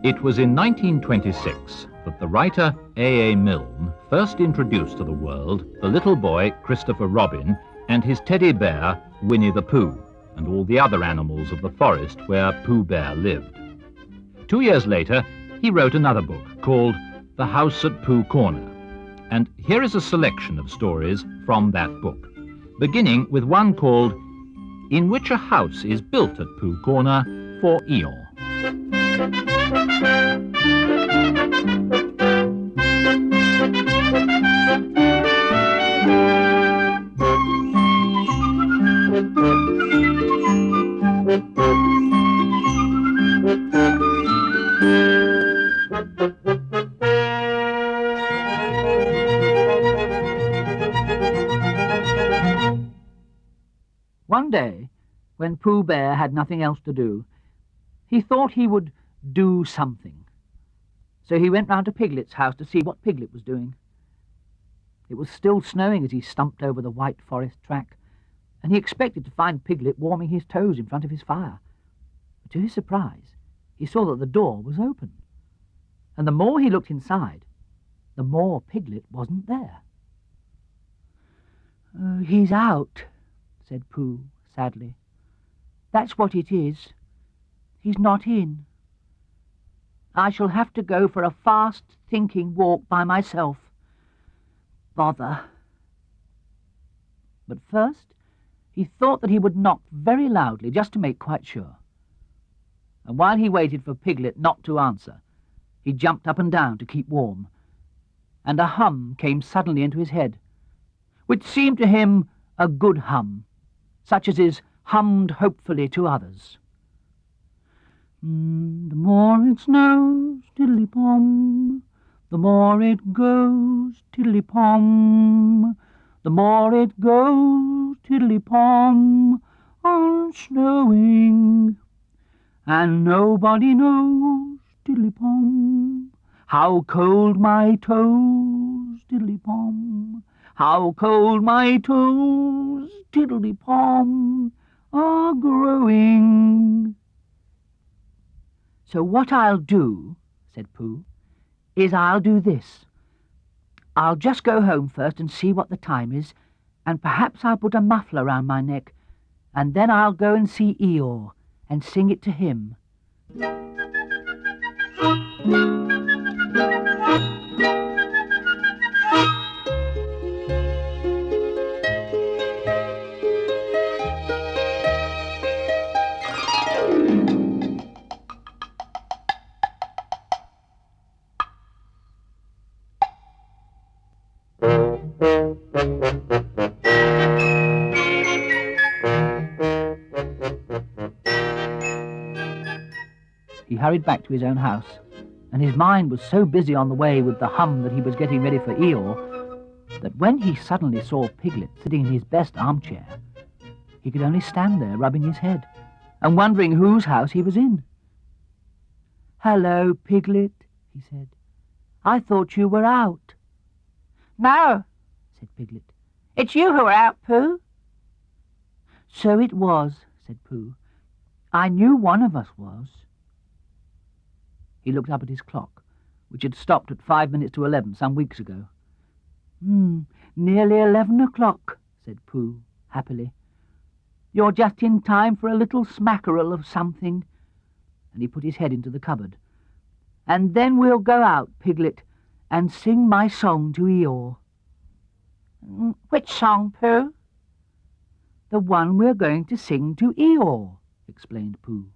It was in 1926 that the writer A. Milne first introduced to the world the little boy Christopher Robin and his teddy bear Winnie the Pooh, and all the other animals of the forest where Pooh Bear lived. 2 years later, he wrote another book called The House at Pooh Corner, and here is a selection of stories from that book, beginning with one called In Which a House is Built at Pooh Corner for Eeyore. One day, when Pooh Bear had nothing else to do, he thought he would do something. So he went round to Piglet's house to see what Piglet was doing. It was still snowing as he stumped over the white forest track, and he expected to find Piglet warming his toes in front of his fire. But to his surprise, he saw that the door was open. And the more he looked inside, the more Piglet wasn't there. "Oh, he's out," said Pooh sadly. "That's what it is. He's not in. I shall have to go for a fast thinking walk by myself. Bother." But first, he thought that he would knock very loudly just to make quite sure. And while he waited for Piglet not to answer, he jumped up and down to keep warm, and a hum came suddenly into his head, which seemed to him a good hum, such as is hummed hopefully to others. The more it snows, tiddly-pom, the more it goes, tiddly-pom, the more it goes, tiddly-pom, on snowing. And nobody knows, tiddly-pom, how cold my toes, tiddly-pom, how cold my toes, tiddly-pom, are growing. "So what I'll do," said Pooh, "is I'll do this. I'll just go home first and see what the time is, and perhaps I'll put a muffler round my neck, and then I'll go and see Eeyore and sing it to him." He hurried back to his own house, and his mind was so busy on the way with the hum that he was getting ready for Eeyore, that when he suddenly saw Piglet sitting in his best armchair, he could only stand there rubbing his head and wondering whose house he was in. "Hello, Piglet," he said. "I thought you were out." "No," said Piglet. "It's you who are out, Pooh." "So it was," said Pooh. "I knew one of us was." He looked up at his clock, which had stopped at 5 minutes to 11 some weeks ago. Nearly 11 o'clock, said Pooh, happily. "You're just in time for a little smackerel of something." And he put his head into the cupboard. "And then we'll go out, Piglet, and sing my song to Eeyore." "Which song, Pooh?" "The one we're going to sing to Eeyore," explained Pooh.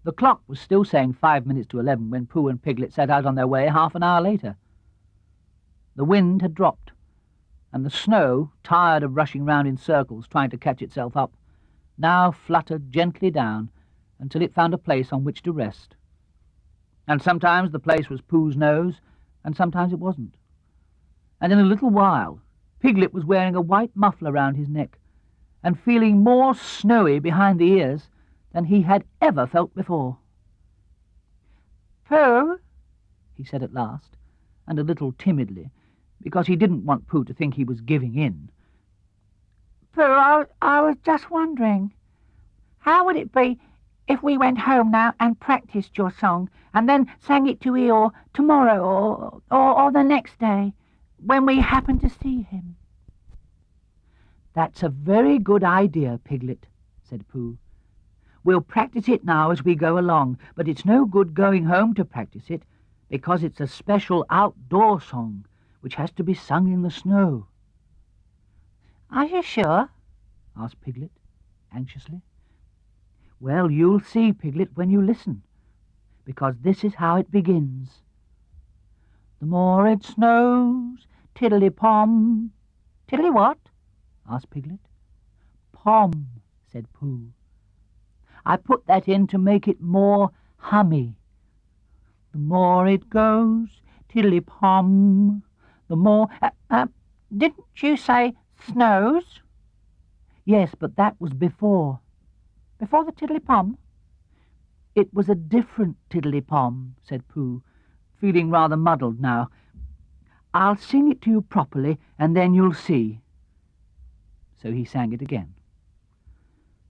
The clock was still saying 5 minutes to 11 when Pooh and Piglet set out on their way half an hour later. The wind had dropped, and the snow, tired of rushing round in circles trying to catch itself up, now fluttered gently down until it found a place on which to rest. And sometimes the place was Pooh's nose, and sometimes it wasn't. And in a little while, Piglet was wearing a white muffler round his neck, and feeling more snowy behind the ears than he had ever felt before. "Pooh," he said at last, and a little timidly, because he didn't want Pooh to think he was giving in. "Pooh, I was just wondering, how would it be if we went home now and practiced your song and then sang it to Eeyore tomorrow or the next day when we happen to see him? That's a very good idea, Piglet, said Pooh. We'll practice it now as we go along, but it's no good going home to practice it, because it's a special outdoor song, which has to be sung in the snow. Are you sure? Asked Piglet, anxiously. Well, you'll see, Piglet, when you listen, because this is how it begins. The more it snows, tiddly-pom. Tiddly what? Asked Piglet. Pom, said Pooh. I put that in to make it more hummy. The more it goes, tiddly-pom, the more... Didn't you say snows? Yes, but that was before. Before the tiddly-pom? It was a different tiddly-pom, said Pooh, feeling rather muddled now. I'll sing it to you properly, and then you'll see. So he sang it again.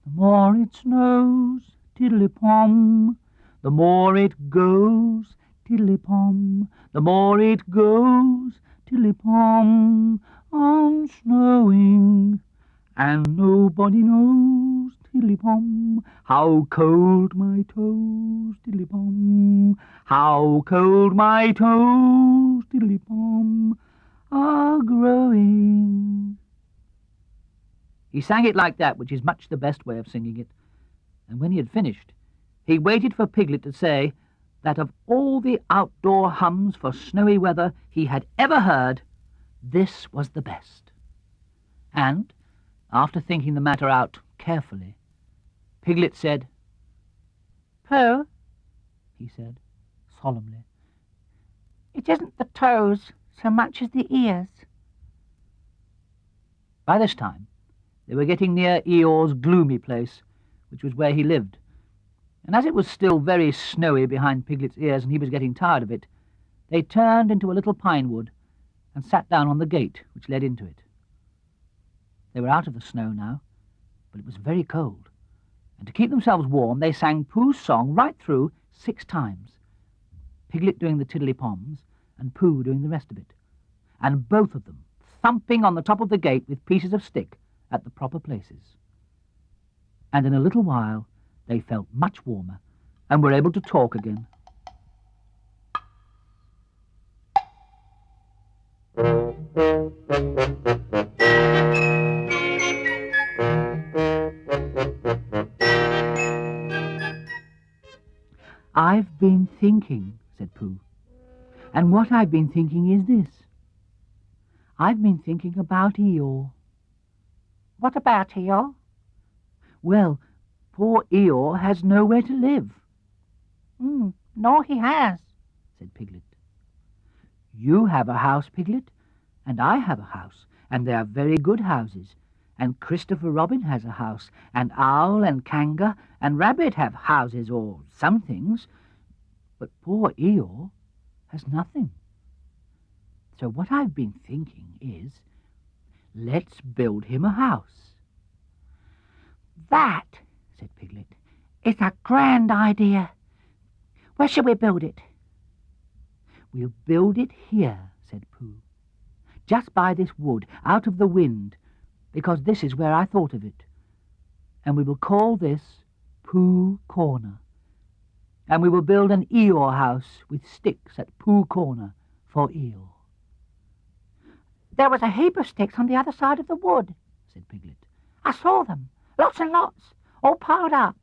The more it snows, tiddly-pom, the more it goes, tiddly-pom, the more it goes, tiddly-pom, on snowing, and nobody knows, tiddly-pom, how cold my toes, tiddly-pom, how cold my toes, tiddly-pom, are growing. He sang it like that, which is much the best way of singing it, and when he had finished, he waited for Piglet to say that of all the outdoor hums for snowy weather he had ever heard, this was the best. And, after thinking the matter out carefully, Piglet said, Pooh, he said, solemnly, it isn't the toes so much as the ears. By this time, they were getting near Eeyore's gloomy place, which was where he lived, and as it was still very snowy behind Piglet's ears and he was getting tired of it, they turned into a little pine wood and sat down on the gate which led into it. They were out of the snow now, but it was very cold, and to keep themselves warm they sang Pooh's song right through 6 times, Piglet doing the tiddly-poms and Pooh doing the rest of it, and both of them thumping on the top of the gate with pieces of stick at the proper places. And in a little while they felt much warmer and were able to talk again. I've been thinking, said Pooh, and what I've been thinking is this. I've been thinking about Eeyore. What about Eeyore? Well, poor Eeyore has nowhere to live. Nor he has, said Piglet. You have a house, Piglet, and I have a house, and they are very good houses, and Christopher Robin has a house, and Owl and Kangaroo and Rabbit have houses or some things, but poor Eeyore has nothing. So what I've been thinking is, let's build him a house. That, said Piglet, is a grand idea. Where shall we build it? We'll build it here, said Pooh, just by this wood, out of the wind, because this is where I thought of it. And we will call this Pooh Corner. And we will build an Eeyore house with sticks at Pooh Corner for Eeyore. There was a heap of sticks on the other side of the wood, said Piglet. I saw them, lots and lots, all piled up.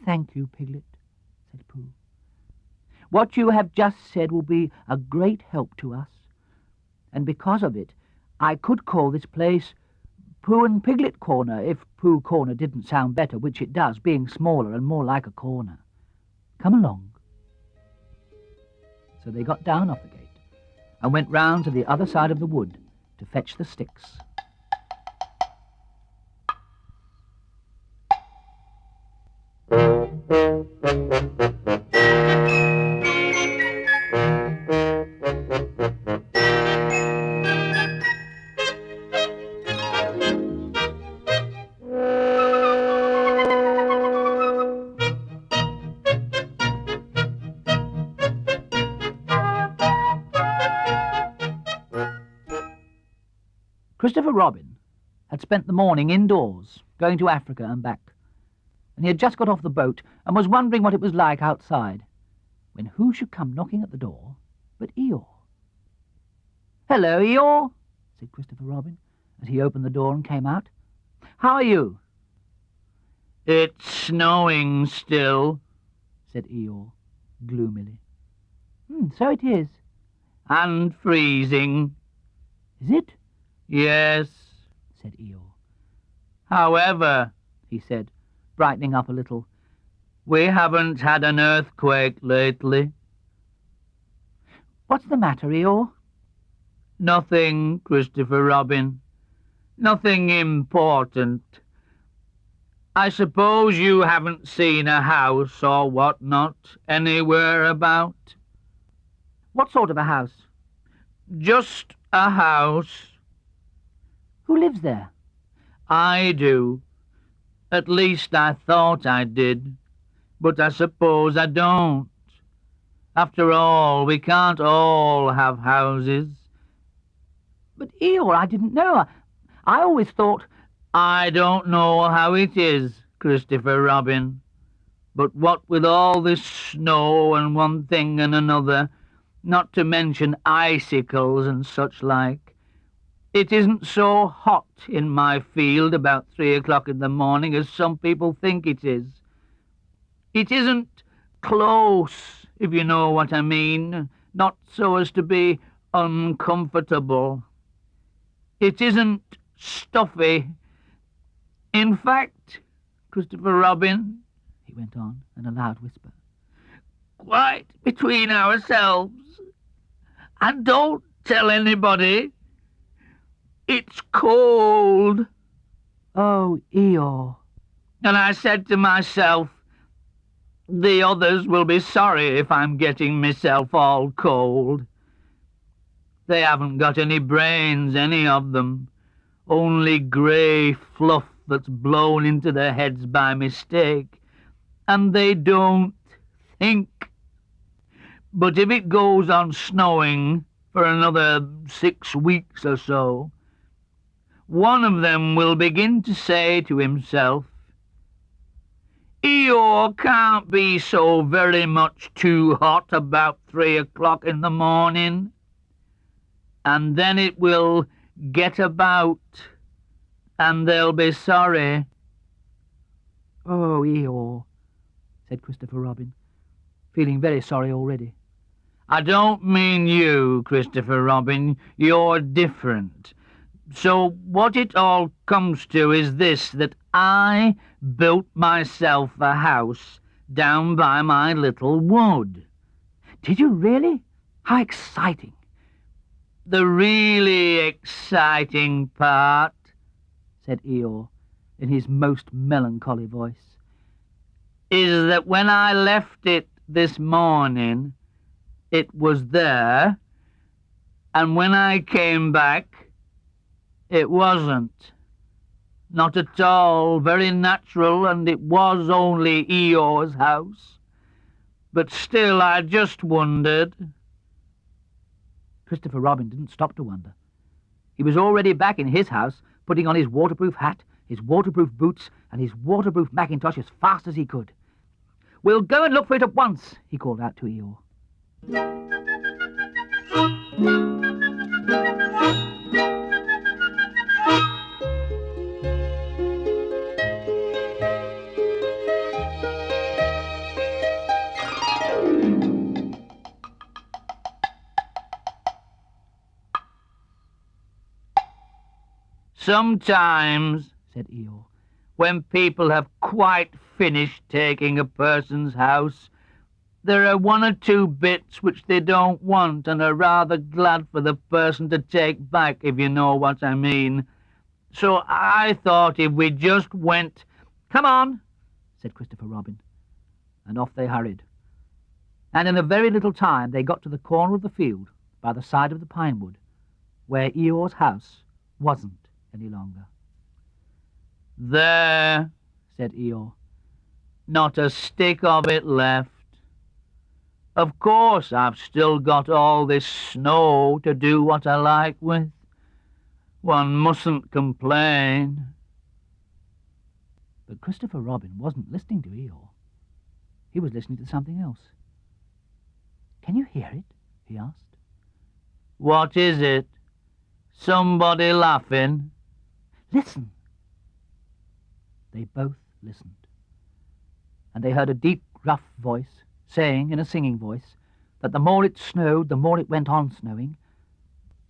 Thank you, Piglet, said Pooh. What you have just said will be a great help to us, and because of it, I could call this place Pooh and Piglet Corner if Pooh Corner didn't sound better, which it does, being smaller and more like a corner. Come along. So they got down off the gate and went round to the other side of the wood to fetch the sticks. Christopher Robin had spent the morning indoors, going to Africa and back, and he had just got off the boat and was wondering what it was like outside, when who should come knocking at the door but Eeyore. "Hello, Eeyore," said Christopher Robin, as he opened the door and came out. "How are you?" "It's snowing still," said Eeyore, gloomily. So it is." "And freezing." "Is it?" "Yes," said Eeyore. "However," he said, brightening up a little, "we haven't had an earthquake lately." "What's the matter, Eeyore?" "Nothing, Christopher Robin. Nothing important. I suppose you haven't seen a house or what-not anywhere about?" "What sort of a house?" "Just a house." "Who lives there?" "I do. At least I thought I did, but I suppose I don't. After all, we can't all have houses." "But Eeyore, I didn't know. I always thought—" "I don't know how it is, Christopher Robin, but what with all this snow and one thing and another, not to mention icicles and such like, it isn't so hot in my field about 3 o'clock in the morning as some people think it is. It isn't close, if you know what I mean, not so as to be uncomfortable. It isn't stuffy. In fact, Christopher Robin," he went on in a loud whisper, "quite between ourselves, and don't tell anybody, it's cold." "Oh, Eeyore." And I said to myself, the others will be sorry if I'm getting myself all cold. They haven't got any brains, any of them, only grey fluff that's blown into their heads by mistake, and they don't think. But if it goes on snowing for another 6 weeks or so, one of them will begin to say to himself, "Eeyore can't be so very much too hot about 3 o'clock in the morning," and then it will get about, and they'll be sorry. "Oh, Eeyore," said Christopher Robin, feeling very sorry already. "I don't mean you, Christopher Robin. You're different. So what it all comes to is this, that I built myself a house down by my little wood." "Did you really? How exciting!" "The really exciting part," said Eeyore, in his most melancholy voice, "is that when I left it this morning, it was there, and when I came back, it wasn't. Not at all, very natural, and it was only Eeyore's house. But still, I just wondered." Christopher Robin didn't stop to wonder. He was already back in his house, putting on his waterproof hat, his waterproof boots, and his waterproof mackintosh as fast as he could. "We'll go and look for it at once," he called out to Eeyore. "Sometimes," said Eeyore, "when people have quite finished taking a person's house, there are 1 or 2 bits which they don't want and are rather glad for the person to take back, if you know what I mean. So I thought if we just went—" "Come on," said Christopher Robin, and off they hurried. And in a very little time they got to the corner of the field by the side of the pine wood, where Eeyore's house wasn't any longer. "There," said Eeyore. "Not a stick of it left. Of course, I've still got all this snow to do what I like with. One mustn't complain. But Christopher Robin wasn't listening to Eeyore. He was listening to something else. "Can you hear it?" he asked. What is it? Somebody laughing? "Listen." They both listened, and they heard a deep, gruff voice saying in a singing voice that the more it snowed, the more it went on snowing,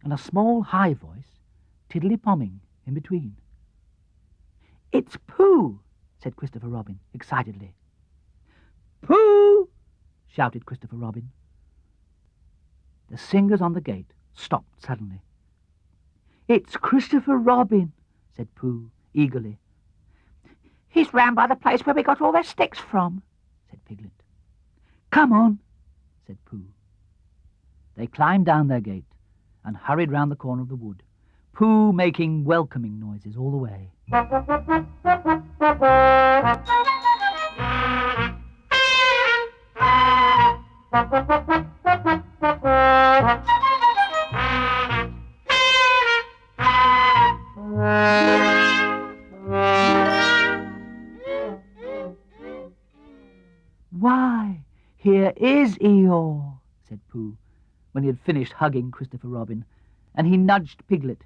and a small, high voice tiddly-pomming in between. "It's Pooh," said Christopher Robin excitedly. "Pooh!" shouted Christopher Robin. The singers on the gate stopped suddenly. "It's Christopher Robin," said Pooh eagerly. He's round by the place where we got all their sticks from," said Piglet. "Come on," said Pooh. They climbed down their gate and hurried round the corner of the wood, Pooh making welcoming noises all the way. "Why, here is Eeyore," said Pooh, when he had finished hugging Christopher Robin, and he nudged Piglet,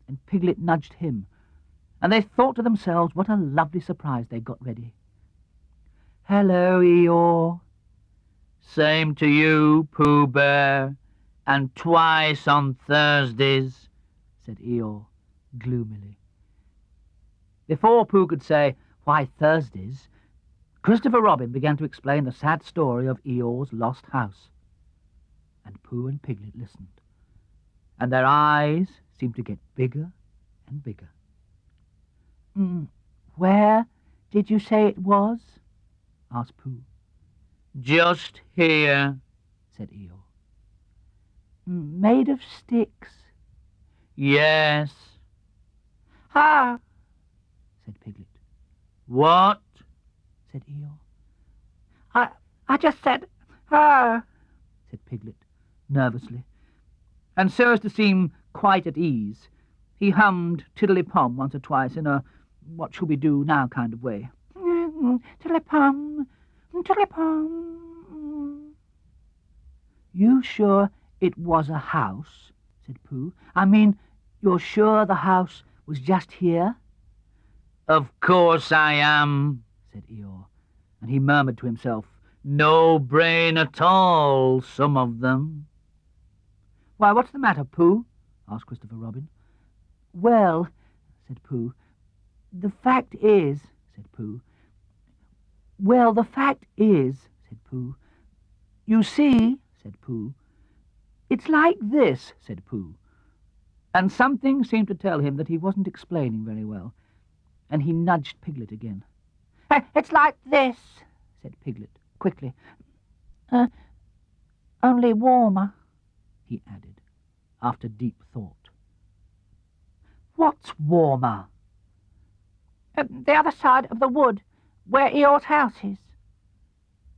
and Piglet nudged him, and they thought to themselves what a lovely surprise they'd got ready. "Hello, Eeyore." Same to you, Pooh Bear, and twice on Thursdays, said Eeyore gloomily. Before Pooh could say, "Why Thursdays?" Christopher Robin began to explain the sad story of Eeyore's lost house. And Pooh and Piglet listened, and their eyes seemed to get bigger and bigger. "Where did you say it was?" asked Pooh. Just here, said Eeyore. "Made of sticks?" Yes. "Ah," said Piglet. What? Said Eeyore. I just said, "Ah," said Piglet, nervously. And so as to seem quite at ease, he hummed Tiddly-Pom once or twice in a what-shall-we-do-now kind of way. "Tiddly-pom, tiddly-pom." "You sure it was a house?" said Pooh. "I mean, you're sure the house was just here?" Of course I am, said Eeyore, and he murmured to himself, No brain at all, some of them. "Why, what's the matter, Pooh?" asked Christopher Robin. "Well," said Pooh, "the fact is," said Pooh. "Well, the fact is," said Pooh. "You see," said Pooh. "It's like this," said Pooh. And something seemed to tell him that he wasn't explaining very well, and he nudged Piglet again. "It's like this," said Piglet quickly. "Only warmer." he added, after deep thought. "What's warmer?" "The other side of the wood, where Eeyore's house is."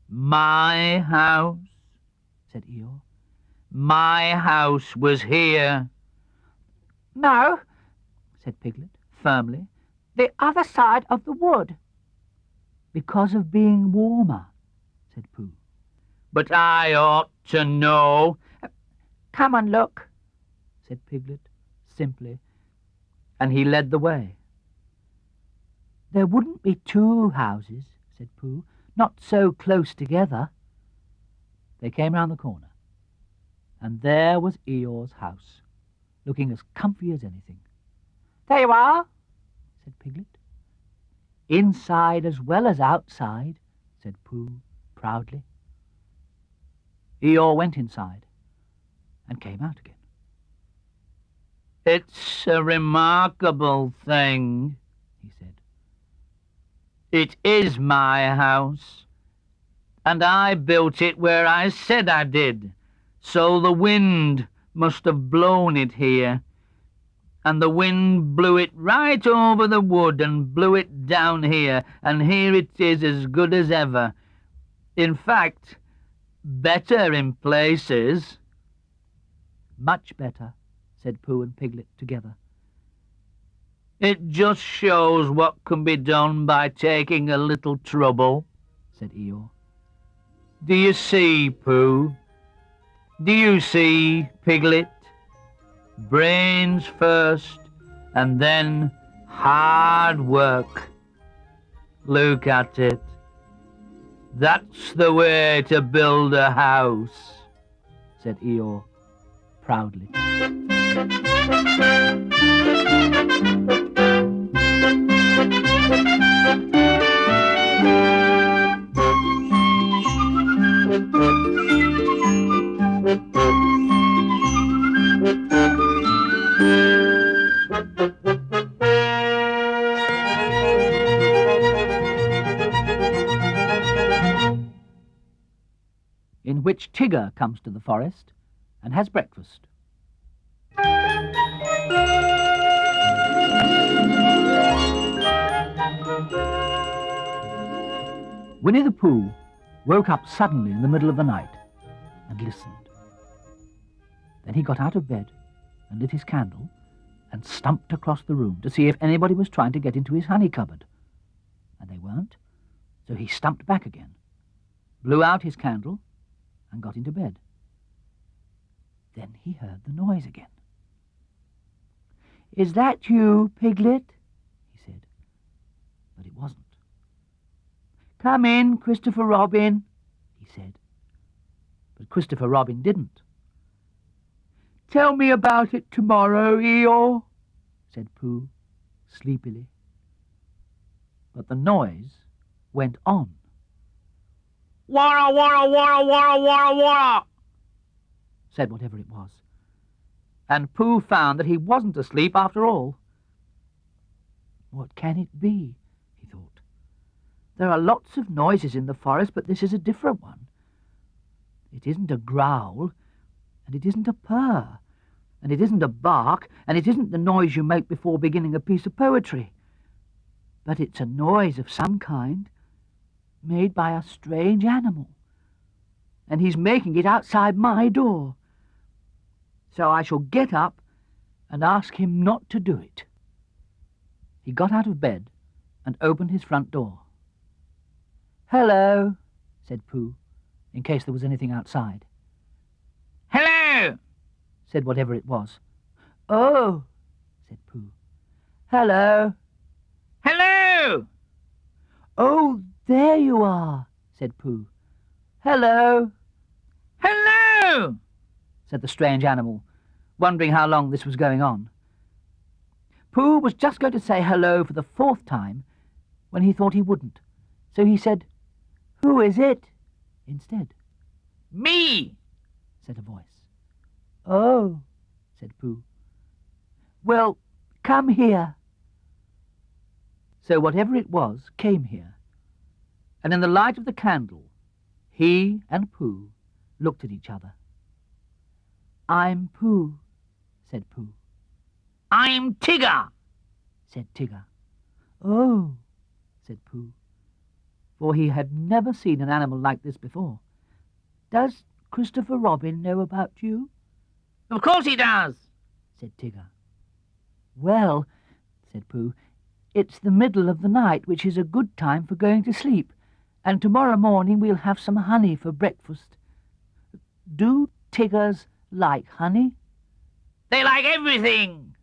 My house? said Eeyore. My house was here. "No, said Piglet, firmly. the other side of the wood." "Because of being warmer," said Pooh. But I ought to know. "Come and look." said Piglet, simply, and he led the way. "There wouldn't be two houses," said Pooh, "not so close together." They came round the corner, and there was Eeyore's house, looking as comfy as anything. "There you are," said Piglet. "Inside as well as outside," said Pooh, proudly. Eeyore went inside and came out again. It's a remarkable thing, he said. It is my house, and I built it where I said I did, so the wind must have blown it here, and the wind blew it right over the wood and blew it down here, and here it is as good as ever. In fact, better in places." "Much better," said Pooh and Piglet together, It just shows what can be done by taking a little trouble, said Eeyore. Do you see, Pooh? Do you see, Piglet? Brains first, and then hard work. Look at it. That's the way to build a house, said Eeyore proudly. In which Tigger comes to the forest and has breakfast. Winnie the Pooh woke up suddenly in the middle of the night and listened. Then he got out of bed and lit his candle and stumped across the room to see if anybody was trying to get into his honey cupboard. And they weren't, so he stumped back again, blew out his candle, and got into bed. Then he heard the noise again. Is that you, Piglet? He said, but it wasn't. Come in, Christopher Robin, he said, but Christopher Robin didn't. Tell me about it tomorrow, Eeyore, said Pooh sleepily. But the noise went on. Wara, wara, wara, wara, wara, wara, said whatever it was. And Pooh found that he wasn't asleep after all. What can it be? He thought. There are lots of noises in the forest, but this is a different one. It isn't a growl, and it isn't a purr, and it isn't a bark, and it isn't the noise you make before beginning a piece of poetry. But it's a noise of some kind, made by a strange animal, and he's making it outside my door. So I shall get up and ask him not to do it. He got out of bed and opened his front door. "Hello," said Pooh, in case there was anything outside. Hello, said whatever it was. Oh, said Pooh. hello. hello. Oh, there you are, said Pooh. hello. Hello, said the strange animal, wondering how long this was going on. Pooh was just going to say hello for the 4th time when he thought he wouldn't. So he said, Who is it? instead. me. Said a voice. Oh, Said Pooh. well, come here. So whatever it was came here, and in the light of the candle, he and Pooh looked at each other. I'm Pooh, said Pooh. I'm Tigger. Said Tigger. Oh, Said Pooh, for he had never seen an animal like this before. does Christopher Robin know about you? Of course he does. Said Tigger. Well, Said Pooh. it's the middle of the night, which is a good time for going to sleep, and tomorrow morning we'll have some honey for breakfast. Do Tiggers like honey? They like everything.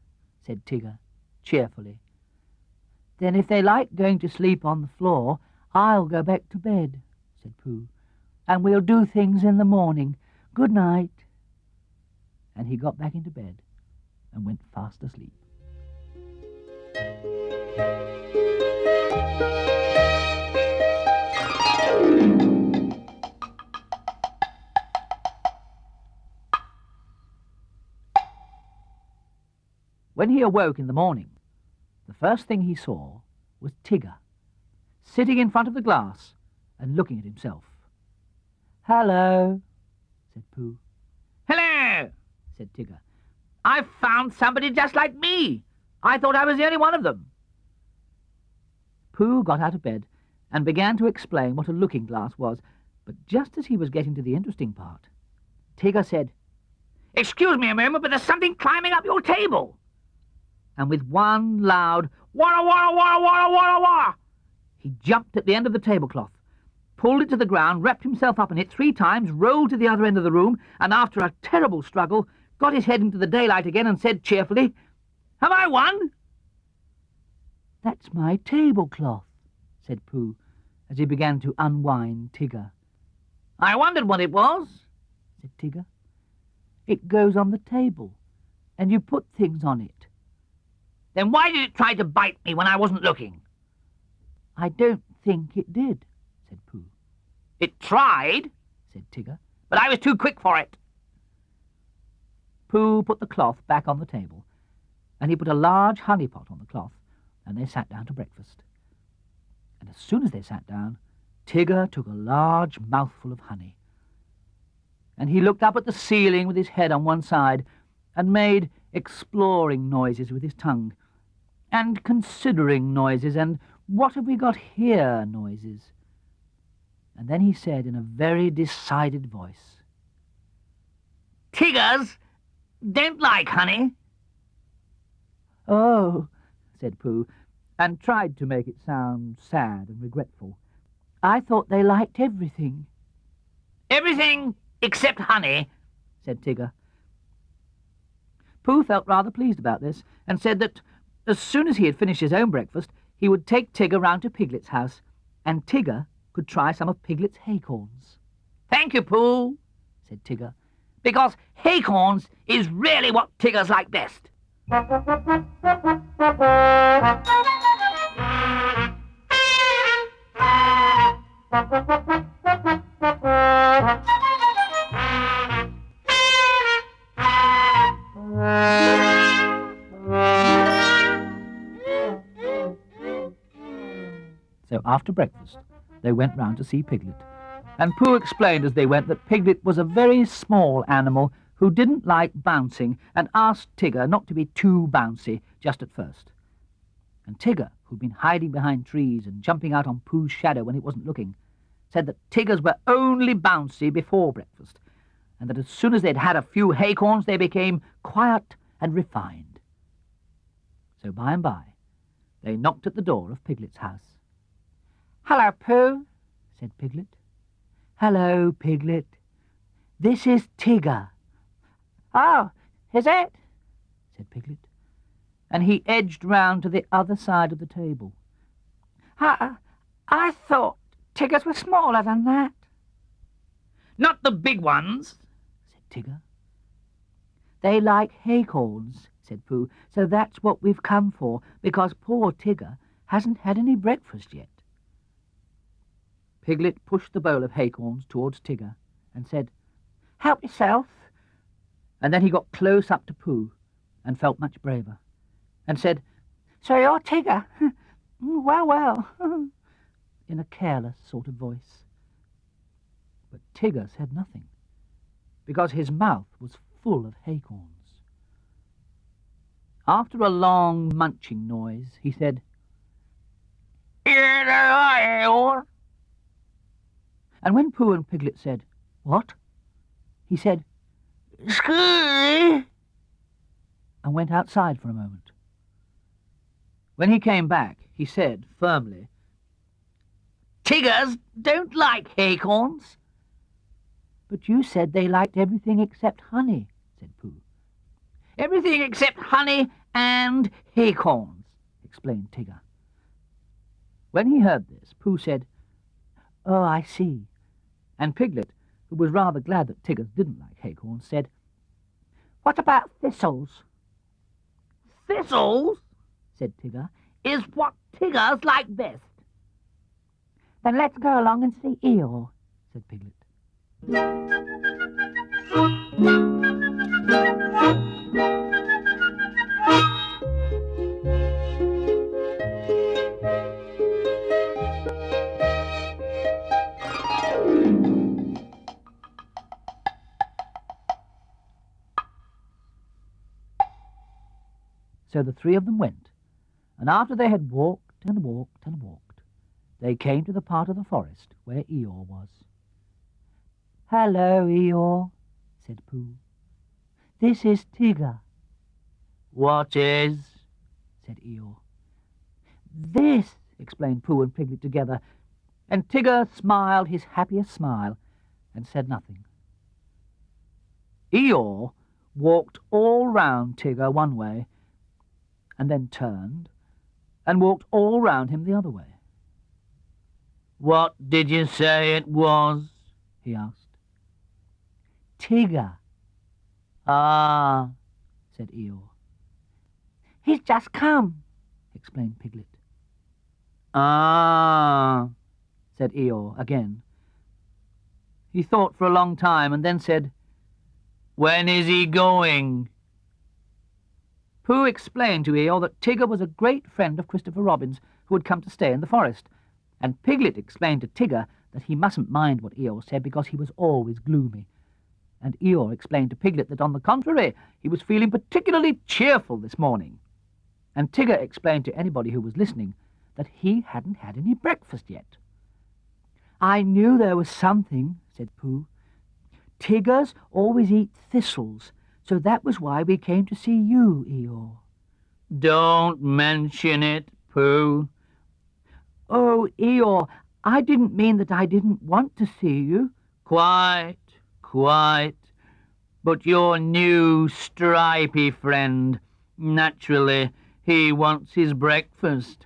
Said Tigger, cheerfully. Then if they like going to sleep on the floor, I'll go back to bed, Said Pooh. and we'll do things in the morning. Good night. And he got back into bed and went fast asleep. When he awoke in the morning, the first thing he saw was Tigger, sitting in front of the glass and looking at himself. Hello, Said Pooh. Hello. Said Tigger. I've found somebody just like me. I thought I was the only one of them. Pooh got out of bed and began to explain what a looking-glass was, but just as he was getting to the interesting part, Tigger said, Excuse me a moment, but there's something climbing up your table. and with one loud "Wara, wara, wara, wara, wara, wara," he jumped at the end of the tablecloth, pulled it to the ground, wrapped himself up in it 3 times, rolled to the other end of the room, and after a terrible struggle, got his head into the daylight again and said cheerfully, "Have I won?" "That's my tablecloth," said Pooh, as he began to unwind Tigger. "I wondered what it was," said Tigger. "It goes on the table, and you put things on it." "Then why did it try to bite me when I wasn't looking?" "I don't think it did," said Pooh. "It tried," said Tigger. "but I was too quick for it." Pooh put the cloth back on the table, and he put a large honey pot on the cloth, and they sat down to breakfast. And as soon as they sat down, Tigger took a large mouthful of honey. And he looked up at the ceiling with his head on one side, and made exploring noises with his tongue, and considering noises, and what have we got here noises. And then he said in a very decided voice, "Tiggers don't like honey." "Oh," said Pooh, and tried to make it sound sad and regretful. "I thought they liked everything." "Everything except honey," said Tigger. Pooh felt rather pleased about this, and said that as soon as he had finished his own breakfast, he would take Tigger round to Piglet's house, and Tigger could try some of Piglet's haycorns. "Thank you, Pooh," said Tigger. "because haycorns is really what Tiggers like best." So after breakfast, they went round to see Piglet, and Pooh explained as they went that Piglet was a very small animal who didn't like bouncing, and asked Tigger not to be too bouncy just at first. And Tigger, who'd been hiding behind trees and jumping out on Pooh's shadow when it wasn't looking, said that Tiggers were only bouncy before breakfast, and that as soon as they'd had a few haycorns they became quiet and refined. So by and by they knocked at the door of Piglet's house. "Hello, Pooh," said Piglet. "Hello, Piglet. This is Tigger," "Oh, is it?" said Piglet, and he edged round to the other side of the table. I thought Tiggers were smaller than that." "Not the big ones," said Tigger. "They like haycorns," said Pooh, "so that's what we've come for, because poor Tigger hasn't had any breakfast yet." Piglet pushed the bowl of haycorns towards Tigger and said, "Help yourself." and then he got close up to Pooh and felt much braver, and said, "So you're Tigger? Well, well," in a careless sort of voice. But Tigger said nothing, because his mouth was full of haycorns. After a long munching noise, he said, "Here they are, Eeyore." and when Pooh and Piglet said, "What?" he said, "Scurry," and went outside for a moment. When he came back, he said firmly, "Tiggers don't like haycorns." "But you said they liked everything except honey," said Pooh. "Everything except honey and haycorns," explained Tigger. When he heard this, Pooh said, "Oh, I see." And Piglet, who was rather glad that Tiggers didn't like haycorns, said, "What about thistles?" "Thistles," said Tigger, "is what Tiggers like best." "Then let's go along and see Eeyore," said Piglet. So the 3 of them went, and after they had walked and walked and walked, they came to the part of the forest where Eeyore was. "Hello, Eeyore," said Pooh. "This is Tigger." "What is?" said Eeyore. This, explained Pooh and Piglet together, and Tigger smiled his happiest smile and said nothing. Eeyore walked all round Tigger one way, and then turned and walked all round him the other way. "What did you say it was?" he asked. Tigger. "Ah," said Eeyore. He's just come, explained Piglet. "Ah," said Eeyore again. He thought for a long time and then said, "When is he going?" Pooh explained to Eeyore that Tigger was a great friend of Christopher Robin's who had come to stay in the forest, and Piglet explained to Tigger that he mustn't mind what Eeyore said because he was always gloomy. And Eeyore explained to Piglet that, on the contrary, he was feeling particularly cheerful this morning. And Tigger explained to anybody who was listening that he hadn't had any breakfast yet. I knew there was something, said Pooh. Tiggers always eat thistles, so that was why we came to see you, Eeyore. "Don't mention it, Pooh." Oh, Eeyore, I didn't mean that I didn't want to see you. Quite. But your new stripy friend, naturally, he wants his breakfast.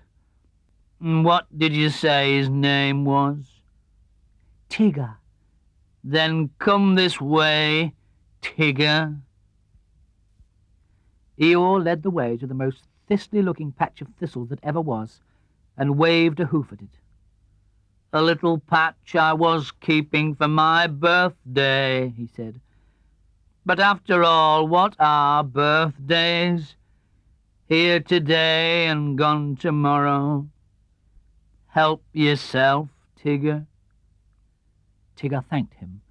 What did you say his name was? Tigger. Then come this way, Tigger. Eeyore led the way to the most thistly-looking patch of thistle that ever was, and waved a hoof at it. "A little patch I was keeping for my birthday," he said. "But after all, what are birthdays? Here today and gone tomorrow. Help yourself, Tigger." Tigger thanked him,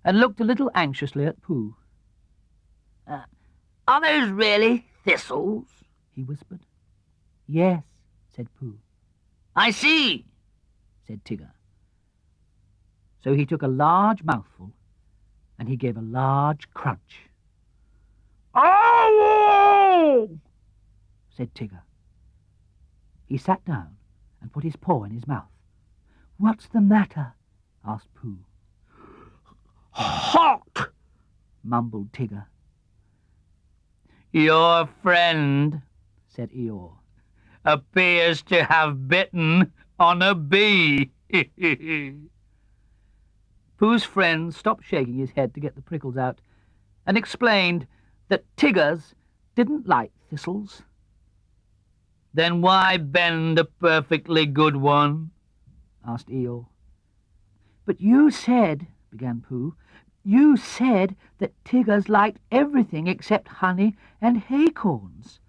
and looked a little anxiously at Pooh. Are those really thistles?" he whispered. Yes, said Pooh. "I see," said Tigger. So he took a large mouthful, and he gave a large crunch. "Oh!" said Tigger. He sat down and put his paw in his mouth. What's the matter? Asked Pooh. "Hot!" mumbled Tigger. "Your friend," said Eeyore, "appears to have bitten on a bee." Pooh's friend stopped shaking his head to get the prickles out and explained that Tiggers didn't like thistles. "Then why bend a perfectly good one?" asked Eeyore. But you said, began Pooh, you said that Tiggers liked everything except honey and acorns.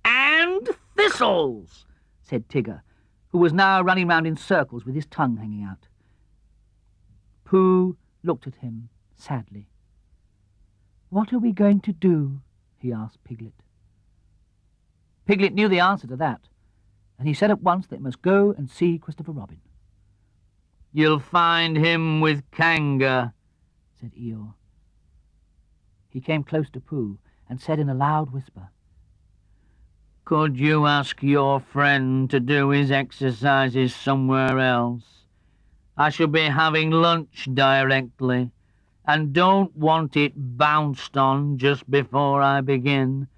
"And thistles," said Tigger, who was now running round in circles with his tongue hanging out. Pooh looked at him sadly. What are we going to do? He asked Piglet. Piglet knew the answer to that, and he said at once that he must go and see Christopher Robin. "You'll find him with Kanga," said Eeyore. He came close to Pooh and said in a loud whisper, "Could you ask your friend to do his exercises somewhere else? I shall be having lunch directly, and don't want it bounced on just before I begin.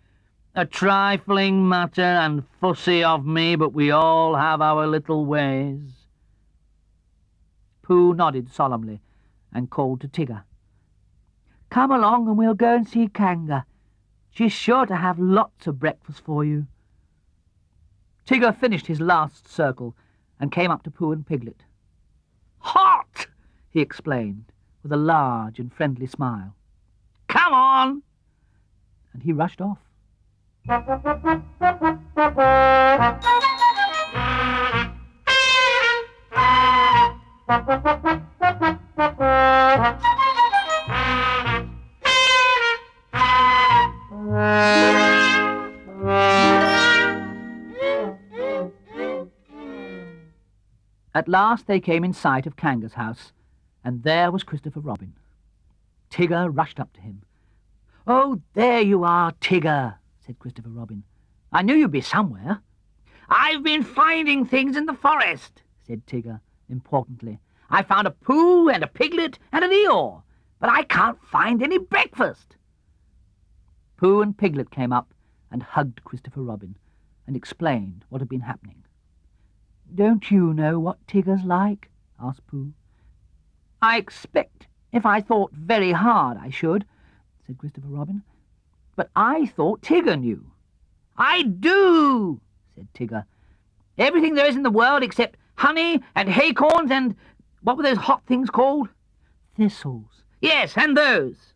A trifling matter and fussy of me, but we all have our little ways." Pooh nodded solemnly and called to Tigger. Come along and we'll go and see Kanga. She's sure to have lots of breakfast for you. Tigger finished his last circle and came up to Pooh and Piglet. "Hot!" he explained, with a large and friendly smile. "Come on!" And he rushed off. At last they came in sight of Kanga's house, and there was Christopher Robin. Tigger rushed up to him. Oh, there you are, Tigger, said Christopher Robin. I knew you'd be somewhere." "I've been finding things in the forest," said Tigger, importantly. "I found a Pooh and a Piglet and an Eeyore, but I can't find any breakfast." Pooh and Piglet came up and hugged Christopher Robin and explained what had been happening. "Don't you know what Tigger's like?" asked Pooh. "I expect if I thought very hard I should," said Christopher Robin. "But I thought Tigger knew." "I do," said Tigger. "Everything there is in the world except honey and acorns and... what were those hot things called?" "Thistles." "Yes, and those."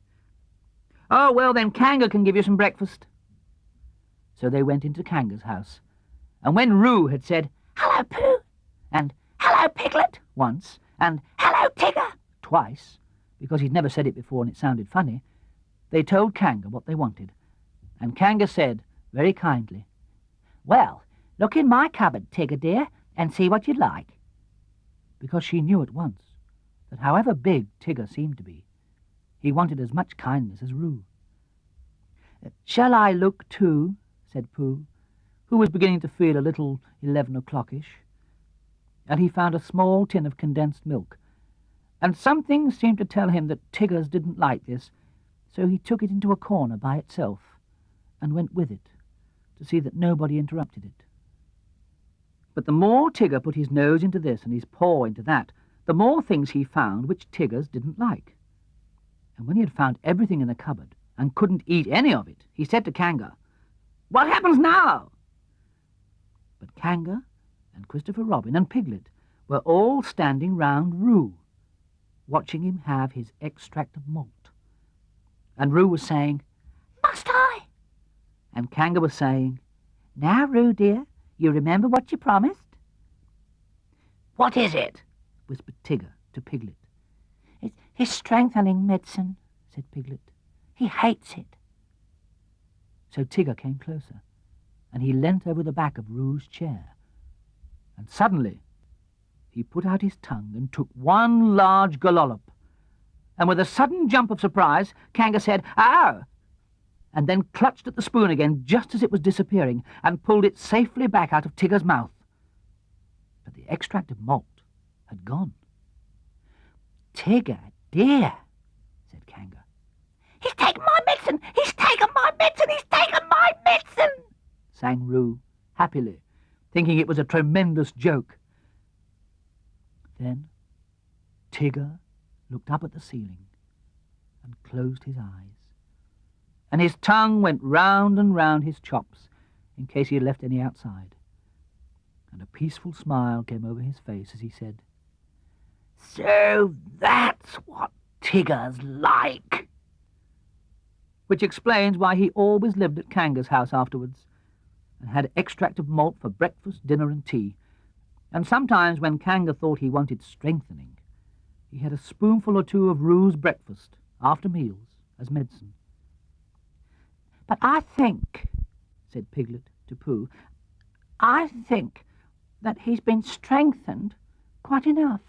"Oh, well, then Kanga can give you some breakfast." So they went into Kanga's house, and when Roo had said, "Hello, Pooh," and "Hello, Piglet," once, and "Hello, Tigger," twice, because he'd never said it before and it sounded funny, they told Kanga what they wanted, and Kanga said, very kindly, "Well, look in my cupboard, Tigger dear, and see what you'd like," because she knew at once that however big Tigger seemed to be, he wanted as much kindness as Roo. "Shall I look too?" said Pooh, who was beginning to feel a little 11 o'clockish, and he found a small tin of condensed milk, and something seemed to tell him that Tiggers didn't like this, so he took it into a corner by itself and went with it to see that nobody interrupted it. But the more Tigger put his nose into this and his paw into that, the more things he found which Tiggers didn't like. And when he had found everything in the cupboard and couldn't eat any of it, he said to Kanga, "What happens now?" But Kanga and Christopher Robin and Piglet were all standing round Roo, watching him have his extract of malt. And Roo was saying, "Must I?" And Kanga was saying, "Now, Roo dear, you remember what you promised?" "What is it?" whispered Tigger to Piglet. "It's his strengthening medicine," said Piglet. "He hates it." So Tigger came closer, and he leant over the back of Roo's chair. And suddenly he put out his tongue and took one large gallop, and with a sudden jump of surprise, Kanga said, "Ow!" and then clutched at the spoon again just as it was disappearing and pulled it safely back out of Tigger's mouth. But the extract of malt had gone. "Tigger, dear," said Kanga. "He's taken my medicine! He's taken my medicine! He's taken my medicine!" sang Roo, happily, thinking it was a tremendous joke. Then Tigger looked up at the ceiling and closed his eyes, and his tongue went round and round his chops in case he had left any outside, and a peaceful smile came over his face as he said, "So that's what Tigger's like." Which explains why he always lived at Kanga's house afterwards, and had extract of malt for breakfast, dinner and tea, and sometimes when Kanga thought he wanted strengthening, he had a spoonful or two of Roo's breakfast after meals as medicine. "But I think," said Piglet to Pooh, "I think that he's been strengthened quite enough."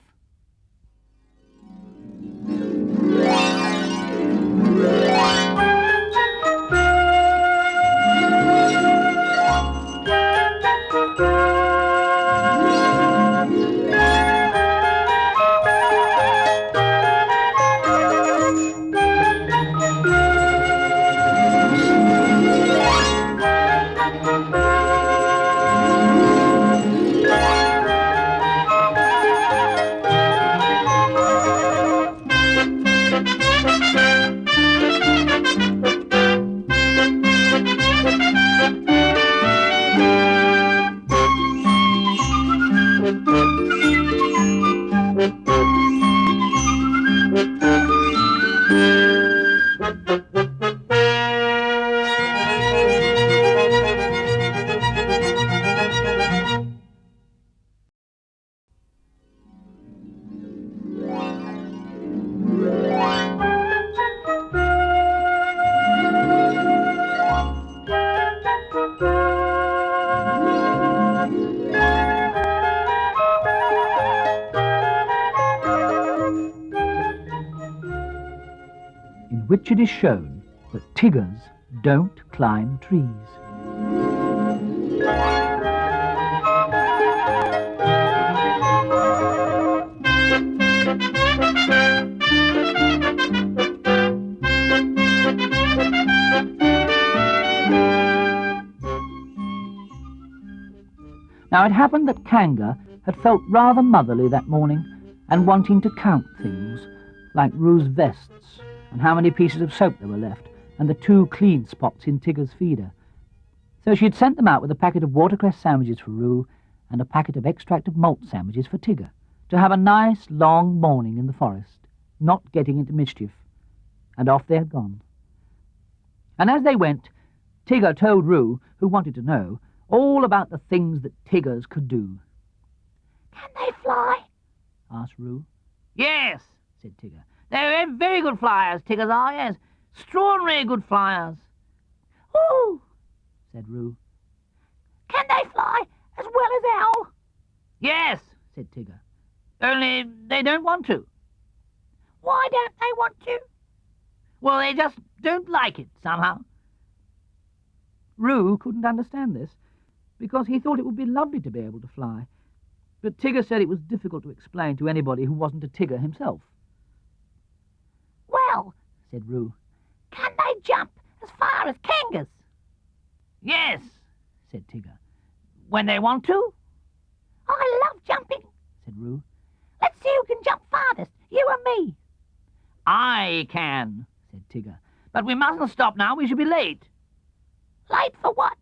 In which it is shown that Tiggers don't climb trees. Now it happened that Kanga had felt rather motherly that morning and wanting to count things, like Rue's vests and how many pieces of soap there were left and the 2 clean spots in Tigger's feeder. So she had sent them out with a packet of watercress sandwiches for Rue and a packet of extract of malt sandwiches for Tigger, to have a nice long morning in the forest, not getting into mischief. And off they had gone. And as they went, Tigger told Rue, who wanted to know, all about the things that Tiggers could do. Can they fly? Asked Rue. Yes, said Tigger. They're very good flyers, Tiggers are, yes. Extraordinary good flyers. Oh, said Rue. can they fly as well as Owl? Yes, said Tigger. Only they don't want to. Why don't they want to? Well, they just don't like it, somehow. Rue couldn't understand this, because he thought it would be lovely to be able to fly. But Tigger said it was difficult to explain to anybody who wasn't a Tigger himself. Well, said Rue. can they jump as far as Kangas? Yes, Said Tigger. when they want to. I love jumping. Said Rue. Let's see who can jump farthest, you and me. I can, Said Tigger. but we mustn't stop now. We should be late. Late for what?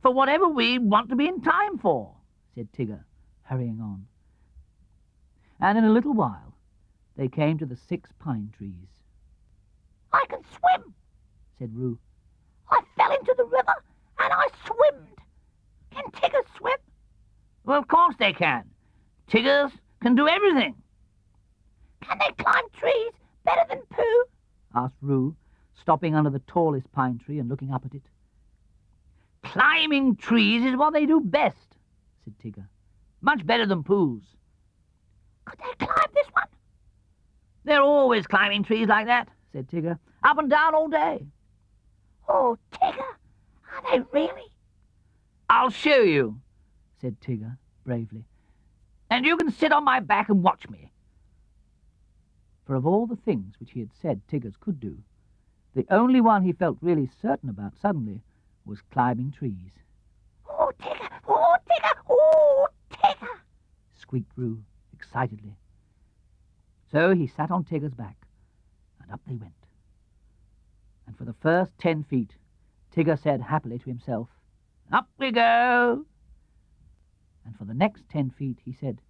For whatever we want to be in time for. Said Tigger, hurrying on. And in a little while they came to the 6 pine trees. I can swim. Said Rue. I fell into the river and I swimmed. Can Tiggers swim? Well, of course they can. Tiggers can do everything. Can they climb trees better than Pooh? Asked Rue, stopping under the tallest pine tree and looking up at it. Climbing trees is what they do best, Said Tigger. much better than Pooh's. Could they climb this one? They're always climbing trees like that, Said Tigger. up and down all day. Oh, Tigger, are they really? I'll show you, Said Tigger, bravely. and you can sit on my back and watch me. For of all the things which he had said Tiggers could do, the only one he felt really certain about suddenly was climbing trees. Oh, Tigger, oh, Tigger, oh, Tigger. Squeaked Rue, excitedly. So he sat on Tigger's back, and up they went. And for the first 10 feet, Tigger said happily to himself, Up we go. and for the next 10 feet he said,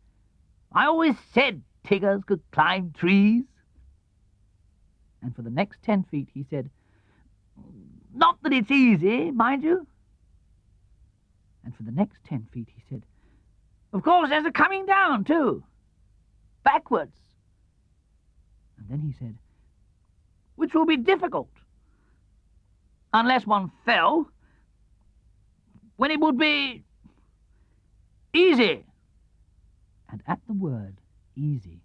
I always said Tiggers could climb trees. and for the next 10 feet he said, Not that it's easy, mind you. and for the next 10 feet he said, Of course, there's a coming down, too. Backwards, and then he said, which will be difficult. Unless one fell, when it would be easy. and at the word easy,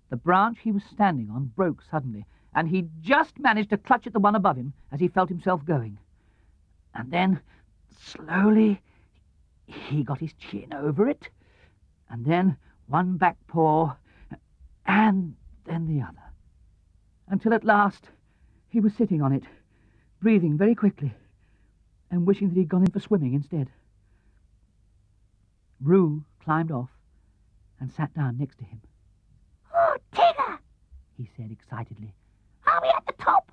the branch he was standing on broke suddenly, and he just managed to clutch at the one above him as he felt himself going. And then, slowly, he got his chin over it, and then one back paw, and then the other, until at last he was sitting on it, breathing very quickly, and wishing that he'd gone in for swimming instead. Rue climbed off and sat down next to him. Oh, Tigger, He said excitedly. are we at the top?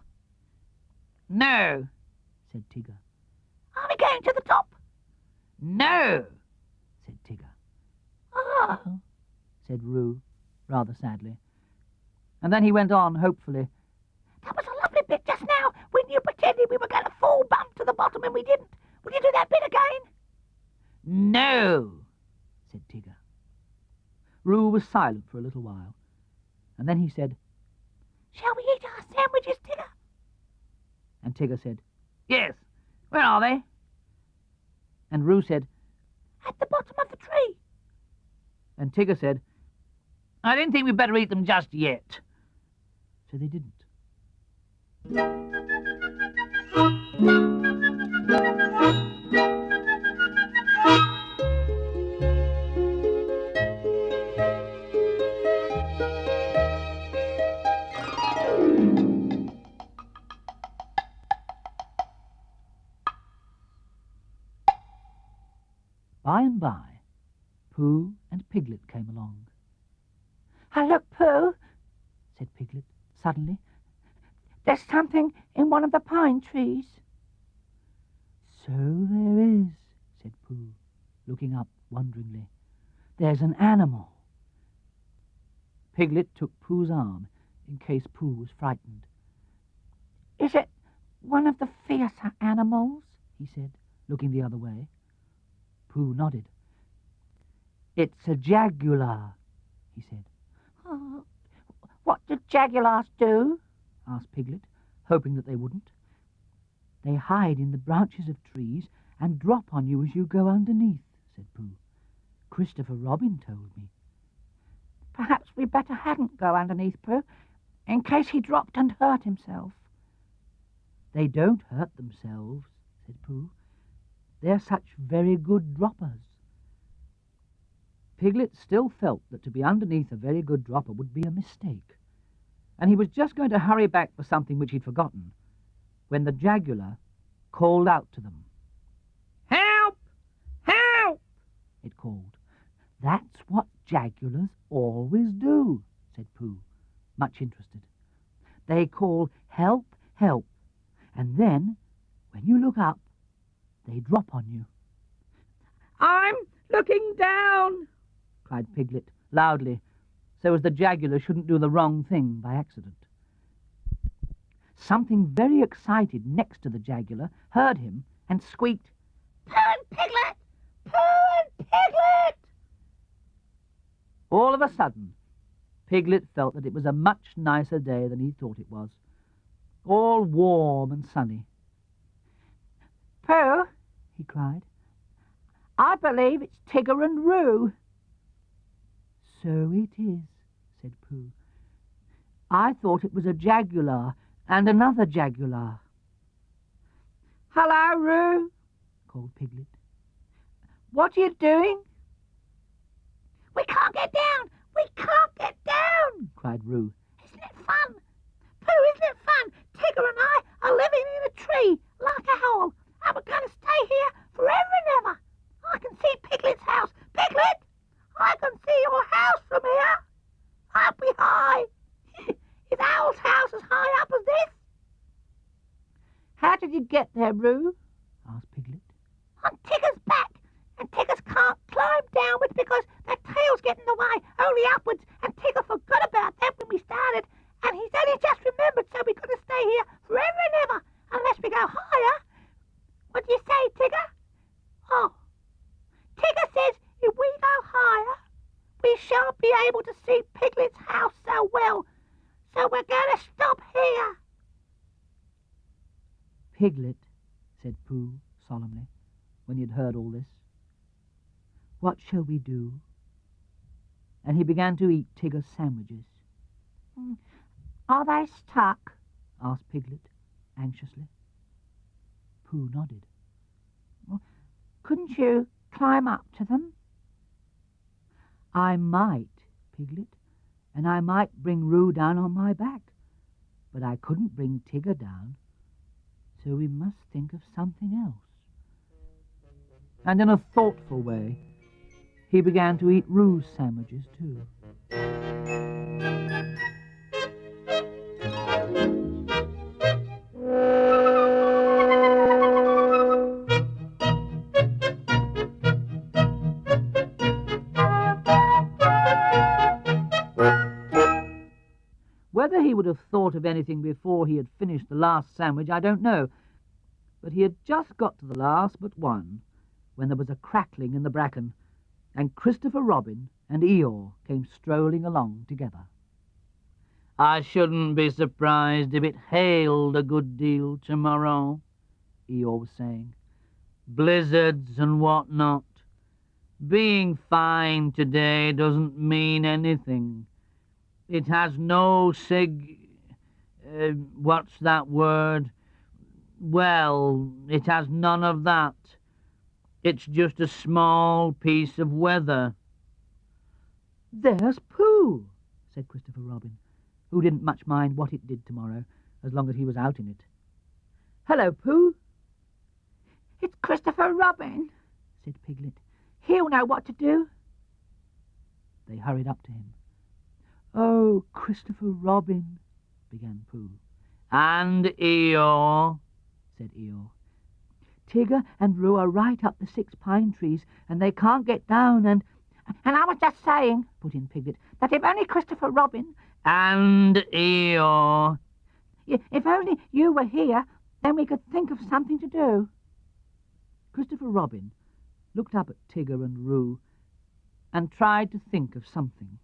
No, Said Tigger. Are we going to the top? no. Said Tigger. Oh, Said Rue, rather sadly. And then he went on, hopefully. that was a lovely bit just now when you pretended we were going to fall bump to the bottom and we didn't. Will you do that bit again? No. Said Tigger. Rue was silent for a little while, and then he said, Shall we eat our sandwiches, Tigger? and Tigger said, Yes. Where are they? and Rue said, At the bottom of the tree. and Tigger said, I didn't think we'd better eat them just yet. so they didn't. Pooh and Piglet came along. "Ah, look, Pooh," said Piglet suddenly. "There's something in one of the pine trees." "So there is," said Pooh, looking up wonderingly. "There's an animal." Piglet took Pooh's arm in case Pooh was frightened. "Is it one of the fiercer animals?" he said, looking the other way. Pooh nodded. "It's a jaguar," he said. "Oh, what do jaguars do?" asked Piglet, hoping that they wouldn't. "They hide in the branches of trees and drop on you as you go underneath," said Pooh. "Christopher Robin told me." "Perhaps we better hadn't go underneath, Pooh, in case he dropped and hurt himself." "They don't hurt themselves," said Pooh. "They're such very good droppers." Piglet still felt that to be underneath a very good dropper would be a mistake, and he was just going to hurry back for something which he'd forgotten, when the jaguar called out to them. "Help! Help!" it called. "That's what jaguars always do," said Pooh, much interested. "They call help, help, and then, when you look up, they drop on you." "I'm looking down," cried Piglet loudly, so as the jaguar shouldn't do the wrong thing by accident. Something very excited next to the jaguar heard him and squeaked, "Pooh and Piglet! Pooh and Piglet!" All of a sudden, Piglet felt that it was a much nicer day than he thought it was, all warm and sunny. "Pooh," he cried. "I believe it's Tigger and Roo." "So it is," said Pooh. "I thought it was a jaguar and another jaguar." "Hello, Roo," called Piglet. "What are you doing?" "We can't get down! We can't get down!" cried Roo. "Isn't it fun? Pooh, isn't it fun? Tigger and I are living in a tree like a owl, and we're going to stay here forever and ever. I can see Piglet's house. Piglet, I can see your house from here. Up we high. Is Owl's house as high up as this?" "How did you get there, Roo?" asked Piglet. "On Tigger's back, and Tiggers can't climb downwards because their tails get in the way, only upwards, and Tigger forgot about that when we started, and he's only just remembered, so we've got to stay here forever and ever, unless we go higher. What do you say, Tigger?" "Oh, Tigger says if we go higher, we shan't be able to see Piglet's house so well, so we're going to stop here." "Piglet," said Pooh solemnly, when he had heard all this, "what shall we do?" And he began to eat Tigger's sandwiches. "Are they stuck?" asked Piglet anxiously. Pooh nodded. "Couldn't you climb up to them?" "I might, Piglet, and I might bring Roo down on my back, but I couldn't bring Tigger down, so we must think of something else." And in a thoughtful way, he began to eat Roo's sandwiches too. Whether he would have thought of anything before he had finished the last sandwich, I don't know, but he had just got to the last but one when there was a crackling in the bracken, and Christopher Robin and Eeyore came strolling along together. "I shouldn't be surprised if it hailed a good deal tomorrow," Eeyore was saying. "Blizzards and what not. Being fine today doesn't mean anything. It has no what's that word? Well, it has none of that. It's just a small piece of weather." "There's Pooh," said Christopher Robin, who didn't much mind what it did tomorrow, as long as he was out in it. "Hello, Pooh." "It's Christopher Robin," said Piglet. "He'll know what to do." hurried up to him. "Oh, Christopher Robin," began Pooh. "And Eeyore," said Eeyore. "Tigger and Roo are right up the 6 pine trees, and they can't get down, and I was just saying," put in Piglet, "that if only Christopher Robin—" "And Eeyore." "If only you were here, then we could think of something to do." Christopher Robin looked up at Tigger and Roo and tried to think of something.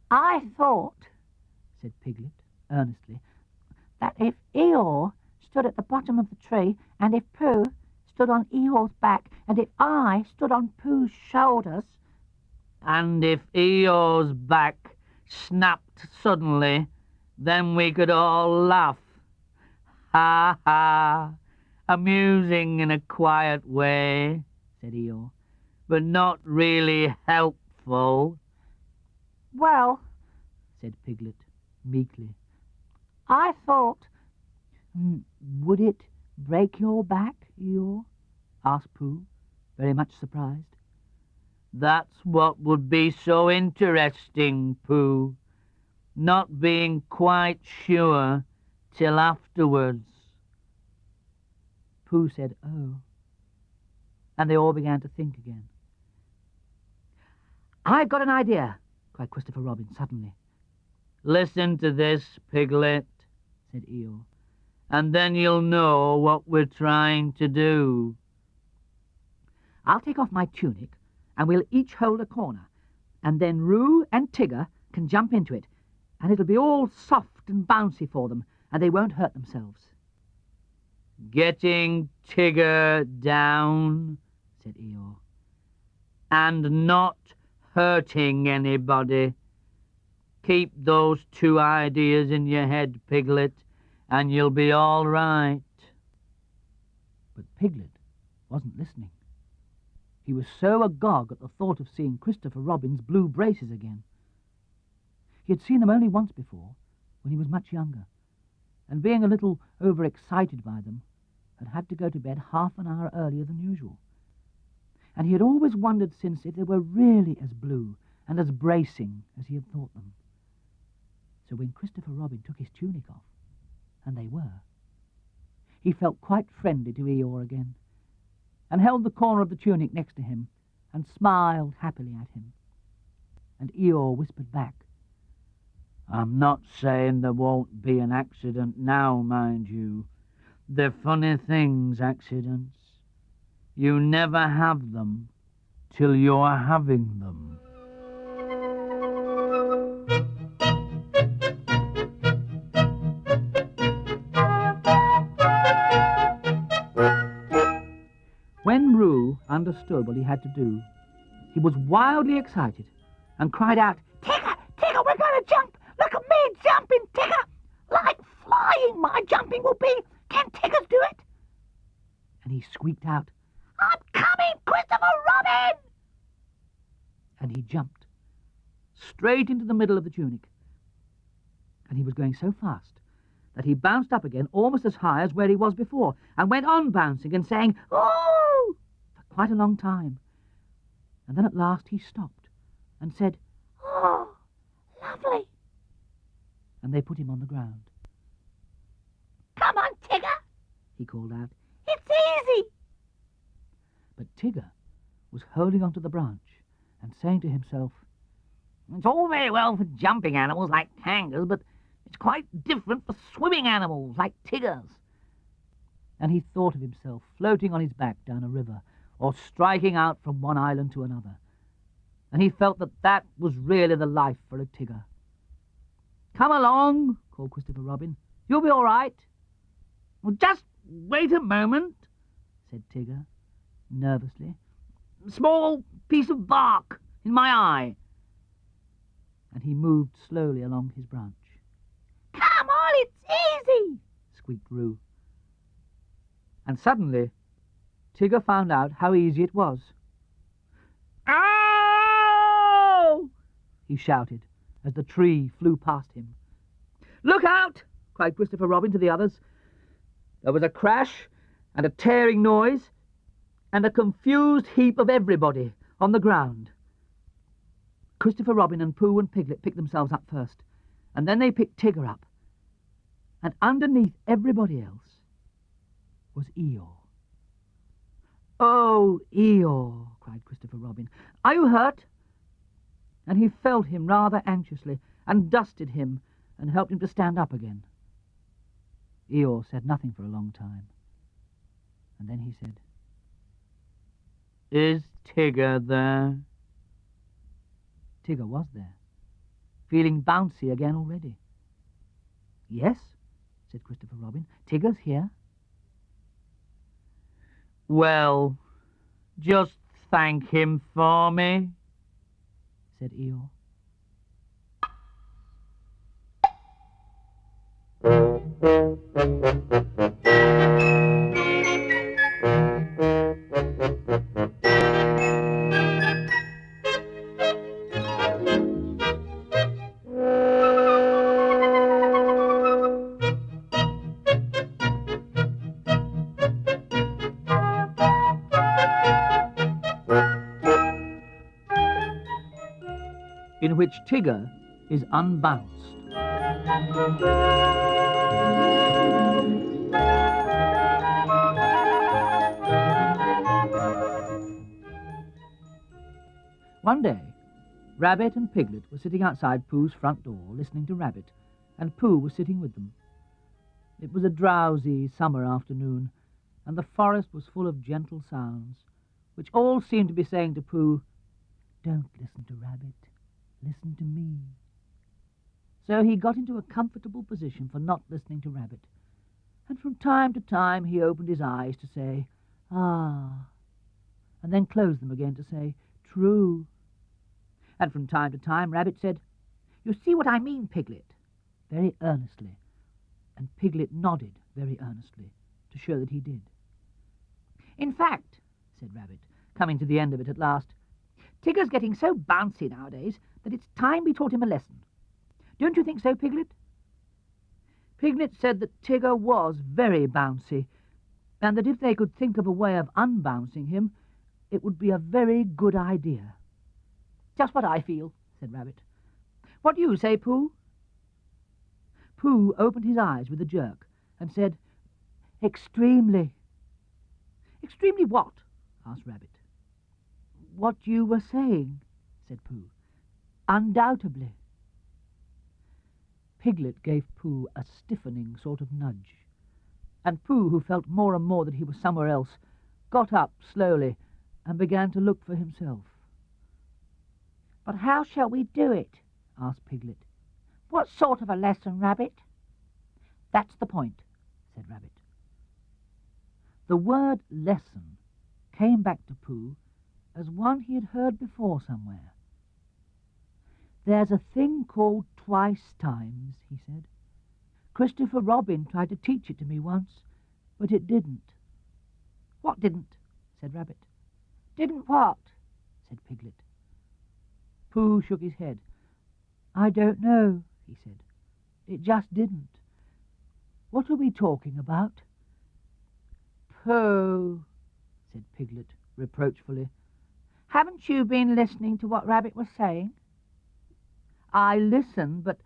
"I thought," said Piglet earnestly, "that if Eeyore stood at the bottom of the tree, and if Pooh stood on Eeyore's back, and if I stood on Pooh's shoulders—" "And if Eeyore's back snapped suddenly, then we could all laugh. Ha ha! Amusing in a quiet way," said Eeyore. "but not really helpful." "Well," said Piglet meekly, "I thought—" "Would it break your back, Eeyore?" asked Pooh, very much surprised. "That's what would be so interesting, Pooh, not being quite sure till afterwards." Pooh said, "Oh," and they all began to think again. "I've got an idea," cried Christopher Robin suddenly. "Listen to this, Piglet," said Eeyore. "and then you'll know what we're trying to do." "I'll take off my tunic, and we'll each hold a corner, and then Roo and Tigger can jump into it, and it'll be all soft and bouncy for them, and they won't hurt themselves." "Getting Tigger down," said Eeyore. "and not hurting anybody. Keep those 2 ideas in your head, Piglet, and you'll be all right." But Piglet wasn't listening. He was so agog at the thought of seeing Christopher Robin's blue braces again. He had seen them only once before, when he was much younger, and being a little overexcited by them, had to go to bed half an hour earlier than usual. And he had always wondered since if they were really as blue and as bracing as he had thought them. So when Christopher Robin took his tunic off, and they were, he felt quite friendly to Eeyore again, and held the corner of the tunic next to him, and smiled happily at him. And Eeyore whispered back, "I'm not saying there won't be an accident now, mind you. They're funny things, accidents. You never have them till you're having them." When Roo understood what he had to do, he was wildly excited and cried out, "Tigger, Tigger, we're going to jump! Look at me jumping, Tigger! Like flying my jumping will be! Can Tiggers do it?" And he squeaked out, "I'm coming, Christopher Robin!" And he jumped straight into the middle of the tunic. And he was going so fast that he bounced up again almost as high as where he was before, and went on bouncing and saying, "Oh!" for quite a long time. And then at last he stopped and said, "Oh, lovely." And they put him on the ground. "Come on, Tigger," he called out. "It's easy." But Tigger was holding onto the branch and saying to himself, "It's all very well for jumping animals like kangurs, but it's quite different for swimming animals like Tiggers." And he thought of himself floating on his back down a river, or striking out from one island to another. And he felt that that was really the life for a Tigger. "Come along," called Christopher Robin. "You'll be all right." "Well, just wait a moment," said Tigger, nervously. "Small piece of bark in my eye." And he moved slowly along his branch. "Come on, it's easy," squeaked Roo. And suddenly, Tigger found out how easy it was. "Ow!" he shouted as the tree flew past him. "Look out!" cried Christopher Robin to the others. There was a crash and a tearing noise, and a confused heap of everybody on the ground. Christopher Robin and Pooh and Piglet picked themselves up first, and then they picked Tigger up. And underneath everybody else was Eeyore. "Oh, Eeyore," cried Christopher Robin, "are you hurt?" And he felt him rather anxiously, and dusted him, and helped him to stand up again. Eeyore said nothing for a long time, and then he said, "Is Tigger there?" Tigger was there, feeling bouncy again already. "Yes," said Christopher Robin, "Tigger's here." "Well, just thank him for me," said Eeyore. In which Tigger is unbounced. One day, Rabbit and Piglet were sitting outside Pooh's front door listening to Rabbit, and Pooh was sitting with them. It was a drowsy summer afternoon, and the forest was full of gentle sounds, which all seemed to be saying to Pooh, "Don't listen to Rabbit. Listen to me." So he got into a comfortable position for not listening to Rabbit, and from time to time he opened his eyes to say, "Ah," and then closed them again to say, "True." And from time to time Rabbit said, "You see what I mean, Piglet," very earnestly, and Piglet nodded very earnestly to show that he did. "In fact," said Rabbit, coming to the end of it at last, "Tigger's getting so bouncy nowadays that it's time we taught him a lesson. Don't you think so, Piglet?" Piglet said that Tigger was very bouncy, and that if they could think of a way of unbouncing him, it would be a very good idea. "Just what I feel," said Rabbit. "What do you say, Pooh?" Pooh opened his eyes with a jerk and said, "Extremely." "Extremely what?" asked Rabbit. "What you were saying," said Pooh. "Undoubtedly." Piglet gave Pooh a stiffening sort of nudge, and Pooh, who felt more and more that he was somewhere else, got up slowly and began to look for himself. "But how shall we do it?" asked Piglet. "What sort of a lesson, Rabbit?" "That's the point," said Rabbit. The word lesson came back to Pooh as one he had heard before somewhere. "There's a thing called twice times," he said. "Christopher Robin tried to teach it to me once, but it didn't." "What didn't?" said Rabbit. "Didn't what?" said Piglet. Pooh shook his head. "I don't know," he said. "It just didn't. What are we talking about?" "Pooh," said Piglet reproachfully. "Haven't you been listening to what Rabbit was saying?" "I listened, but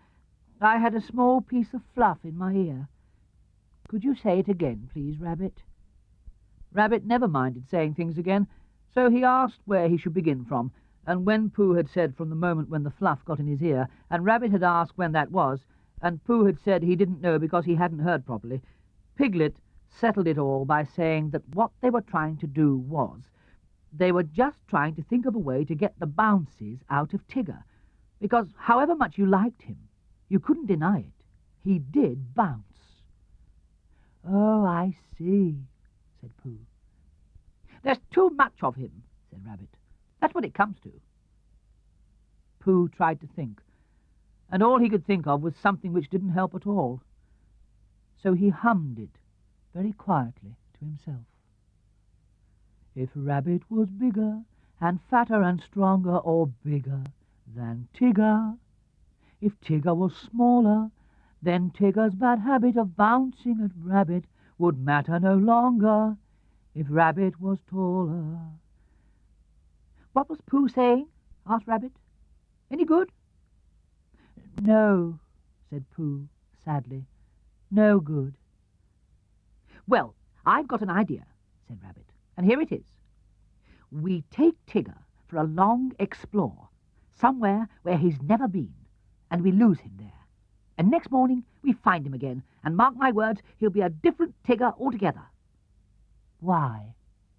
I had a small piece of fluff in my ear. Could you say it again, please, Rabbit?" Rabbit never minded saying things again, so he asked where he should begin from, and when Pooh had said from the moment when the fluff got in his ear, and Rabbit had asked when that was, and Pooh had said he didn't know because he hadn't heard properly, Piglet settled it all by saying that what they were trying to do was, they were just trying to think of a way to get the bounces out of Tigger, because however much you liked him, you couldn't deny it, he did bounce. "Oh, I see," said Pooh. "There's too much of him," said Rabbit. "That's what it comes to." Pooh tried to think, and all he could think of was something which didn't help at all. So he hummed it very quietly to himself. "If Rabbit was bigger and fatter and stronger or bigger than Tigger, if Tigger was smaller, then Tigger's bad habit of bouncing at Rabbit would matter no longer if Rabbit was taller." "What was Pooh saying?" asked Rabbit. Any good?" "No," said Pooh, sadly. "No good." "Well, I've got an idea," said Rabbit, "and here it is. We take Tigger for a long explore, somewhere where he's never been, and we lose him there. And next morning we find him again, and mark my words, he'll be a different Tigger altogether." "Why?"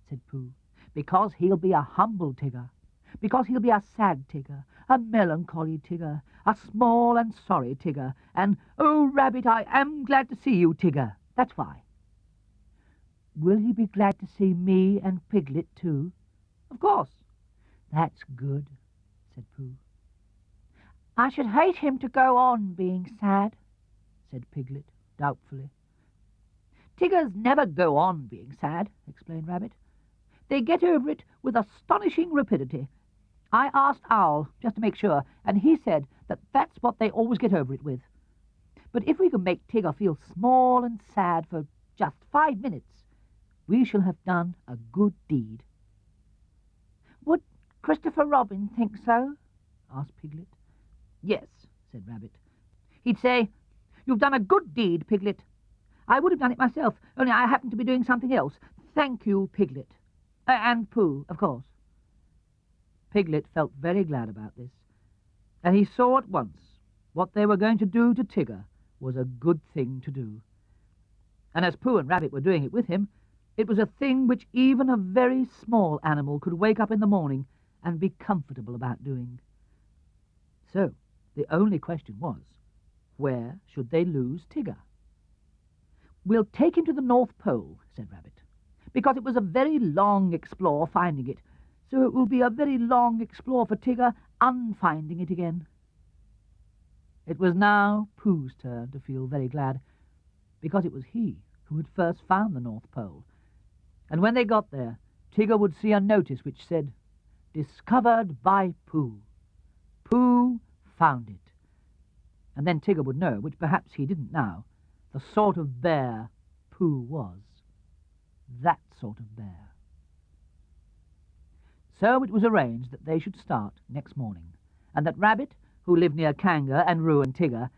said Pooh. "Because he'll be a humble Tigger. Because he'll be a sad Tigger, a melancholy Tigger, a small and sorry Tigger, and, 'Oh, Rabbit, I am glad to see you, Tigger.' That's why." "Will he be glad to see me and Piglet, too?" "Of course." "That's good," said Pooh. "I should hate him to go on being sad," said Piglet, doubtfully. "Tiggers never go on being sad," explained Rabbit. "They get over it with astonishing rapidity. I asked Owl, just to make sure, and he said that that's what they always get over it with. But if we can make Tigger feel small and sad for just 5 minutes, we shall have done a good deed." "Would Christopher Robin think so?" asked Piglet. "Yes," said Rabbit. "He'd say, 'You've done a good deed, Piglet. I would have done it myself, only I happened to be doing something else. Thank you, Piglet. And Pooh, of course.'" Piglet felt very glad about this, and he saw at once what they were going to do to Tigger was a good thing to do. And as Pooh and Rabbit were doing it with him, it was a thing which even a very small animal could wake up in the morning and be comfortable about doing. So the only question was, where should they lose Tigger? "We'll take him to the North Pole," said Rabbit, "because it was a very long explore finding it, so it will be a very long explore for Tigger unfinding it again." It was now Pooh's turn to feel very glad, because it was he who had first found the North Pole, and when they got there, Tigger would see a notice which said, "Discovered by Pooh. Pooh found it." And then Tigger would know, which perhaps he didn't now, the sort of bear Pooh was. That sort of bear. So it was arranged that they should start next morning, and that Rabbit, who lived near Kanga and Roo and Tigger,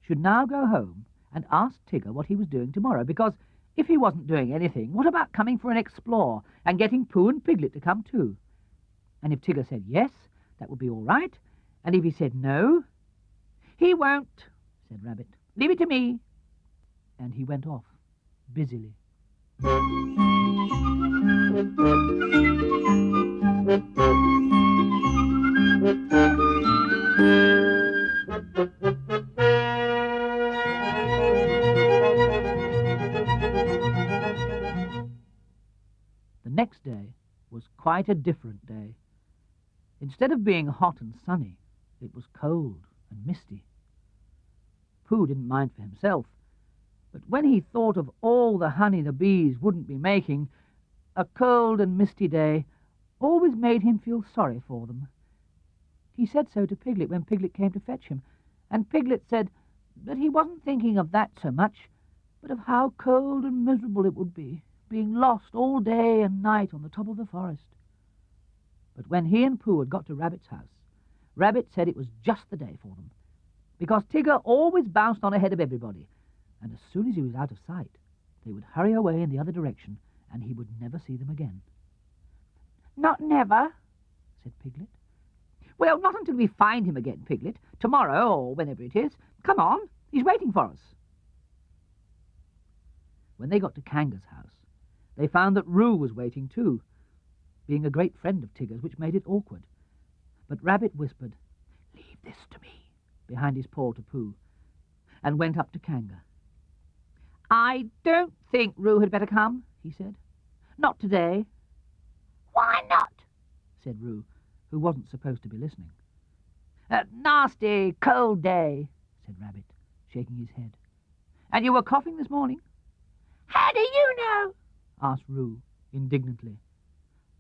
should now go home and ask Tigger what he was doing tomorrow, because if he wasn't doing anything, what about coming for an explore and getting Pooh and Piglet to come too? And if Tigger said yes, that would be all right, and if he said no— "He won't," said Rabbit. "Leave it to me." And he went off, busily. The next day was quite a different day. Instead of being hot and sunny, it was cold and misty. Pooh didn't mind for himself, but when he thought of all the honey the bees wouldn't be making, a cold and misty day always made him feel sorry for them. He said so to Piglet when Piglet came to fetch him, and Piglet said that he wasn't thinking of that so much, but of how cold and miserable it would be, being lost all day and night on the top of the forest. But when he and Pooh had got to Rabbit's house, Rabbit said it was just the day for them, because Tigger always bounced on ahead of everybody, and as soon as he was out of sight, they would hurry away in the other direction, and he would never see them again. "Not never," said Piglet. "Well, not until we find him again, Piglet, tomorrow or whenever it is. Come on, he's waiting for us." When they got to Kanga's house, they found that Roo was waiting too, being a great friend of Tigger's, which made it awkward. But Rabbit whispered, "Leave this to me," behind his paw to Pooh, and went up to Kanga. "I don't think Roo had better come," he said. "Not today." "Why not?" said Roo, who wasn't supposed to be listening. "Nasty, cold day," said Rabbit, shaking his head. "And you were coughing this morning?" "How do you know?" asked Roo, indignantly.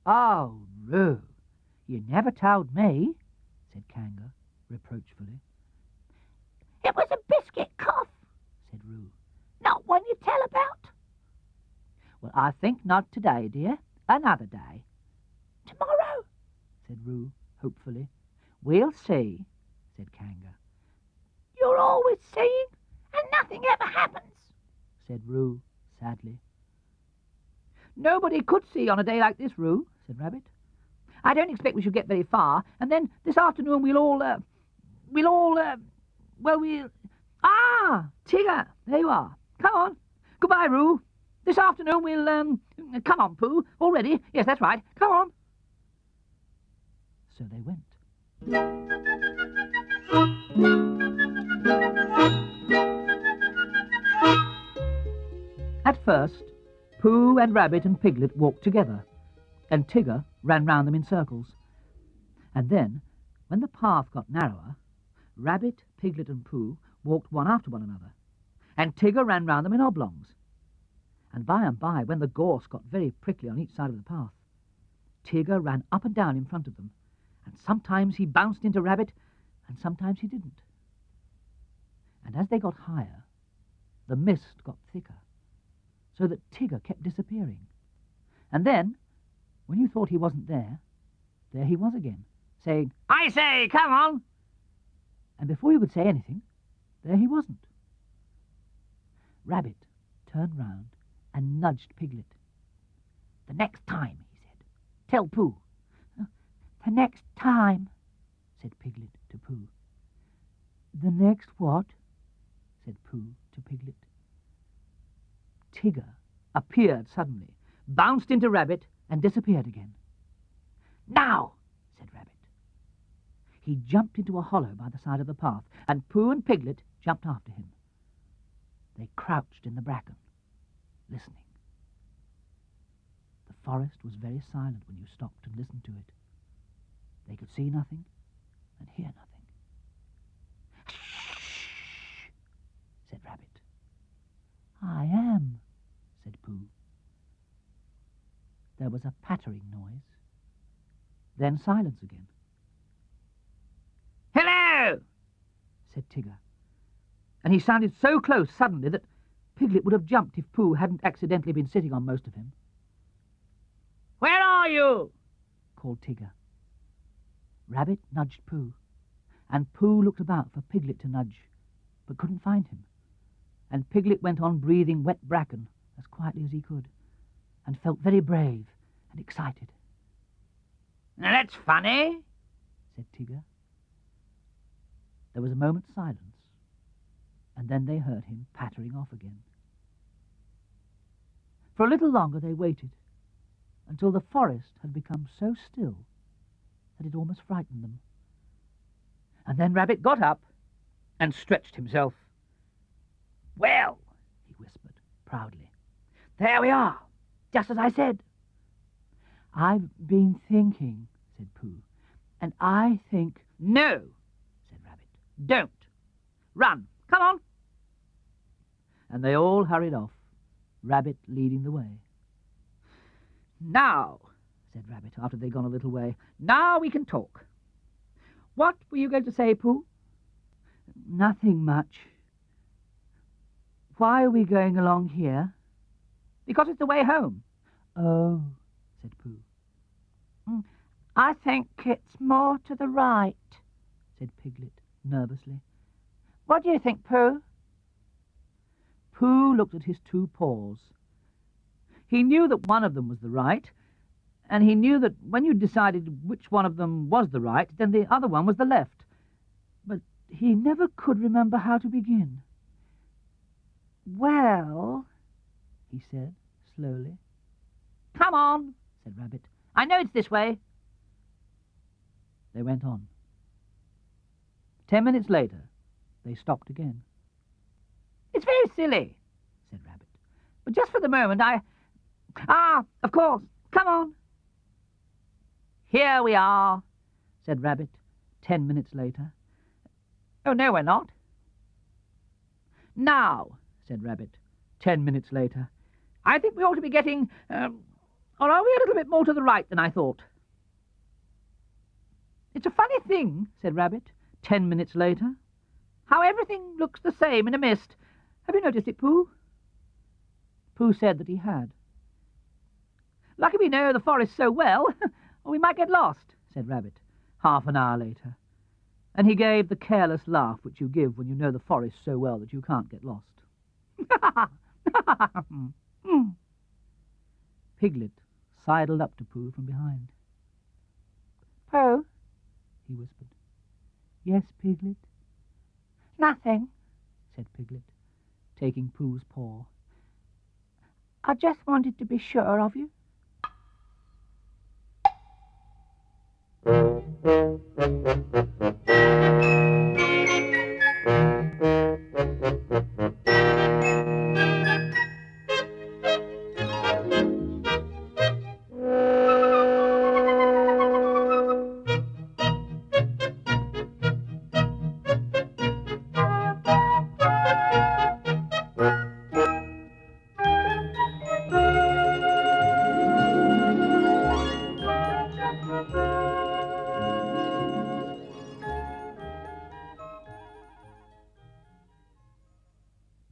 "Oh, Roo, you never told me," said Kanga, reproachfully. "It was a biscuit cough," said Roo. "Not one you tell about." "Well, I think not today, dear. Another day." "Tomorrow?" said Roo, hopefully. "We'll see," said Kanga. You're always saying, and nothing ever happens, said Roo, sadly. Nobody could see on a day like this, Roo, said Rabbit. I don't expect we shall get very far, and then this afternoon we'll... Ah, Tigger, there you are. Come on. Goodbye, Roo. This afternoon we'll, come on, Pooh. All ready? Yes, that's right. Come on. So they went. At first, Pooh and Rabbit and Piglet walked together, and Tigger ran round them in circles. And then, when the path got narrower, Rabbit, Piglet and Pooh walked one after one another, and Tigger ran round them in oblongs. And by, when the gorse got very prickly on each side of the path, Tigger ran up and down in front of them, and sometimes he bounced into Rabbit, and sometimes he didn't. And as they got higher, the mist got thicker, so that Tigger kept disappearing. And then, when you thought he wasn't there he was again, saying, I say, come on. And before you could say anything, there he wasn't. Rabbit turned round and nudged Piglet. The next time, he said. Tell Pooh. The next time, said Piglet to Pooh. The next what? Said Pooh to Piglet. Tigger appeared suddenly, bounced into Rabbit, and disappeared again. Now, said Rabbit. He jumped into a hollow by the side of the path, and Pooh and Piglet jumped after him. They crouched in the bracken, listening. The forest was very silent when you stopped and listened to it. They could see nothing and hear nothing. Shh, said Rabbit. I am, said Pooh. There was a pattering noise, then silence again. Hello, said Tigger, and he sounded so close suddenly that Piglet would have jumped if Pooh hadn't accidentally been sitting on most of him. Where are you? Called Tigger. Rabbit nudged Pooh, and Pooh looked about for Piglet to nudge, but couldn't find him, and Piglet went on breathing wet bracken as quietly as he could, and felt very brave and excited. Now that's funny, said Tigger. There was a moment's silence, and then they heard him pattering off again. For a little longer they waited, until the forest had become so still that it almost frightened them. And then Rabbit got up and stretched himself. Well, he whispered proudly, there we are, just as I said. I've been thinking, said Pooh, and I think... No, said Rabbit, don't. Run, come on. And they all hurried off, Rabbit leading the way. Now, said Rabbit, after they'd gone a little way, now we can talk. What were you going to say, Pooh? Nothing much. Why are we going along here? Because it's the way home. Oh, said Pooh. I think it's more to the right, said Piglet nervously. What do you think, Pooh? Pooh looked at his two paws. He knew that one of them was the right, and he knew that when you decided which one of them was the right, then the other one was the left. But he never could remember how to begin. Well, he said slowly. Come on, said Rabbit. I know it's this way. They went on. 10 minutes later, they stopped again. It's very silly, said Rabbit. But just for the moment, of course, come on. Here we are, said Rabbit 10 minutes later. Oh, no, we're not. Now, said Rabbit 10 minutes later. I think we ought to be getting, or are we a little bit more to the right than I thought? It's a funny thing, said Rabbit 10 minutes later, how everything looks the same in a mist. Have you noticed it, Pooh? Pooh said that he had. Lucky we know the forest so well, or we might get lost, said Rabbit half an hour later. And he gave the careless laugh which you give when you know the forest so well that you can't get lost. Piglet sidled up to Pooh from behind. Pooh? He whispered. Yes, Piglet? Nothing. Said Piglet, taking Pooh's paw. I just wanted to be sure of you.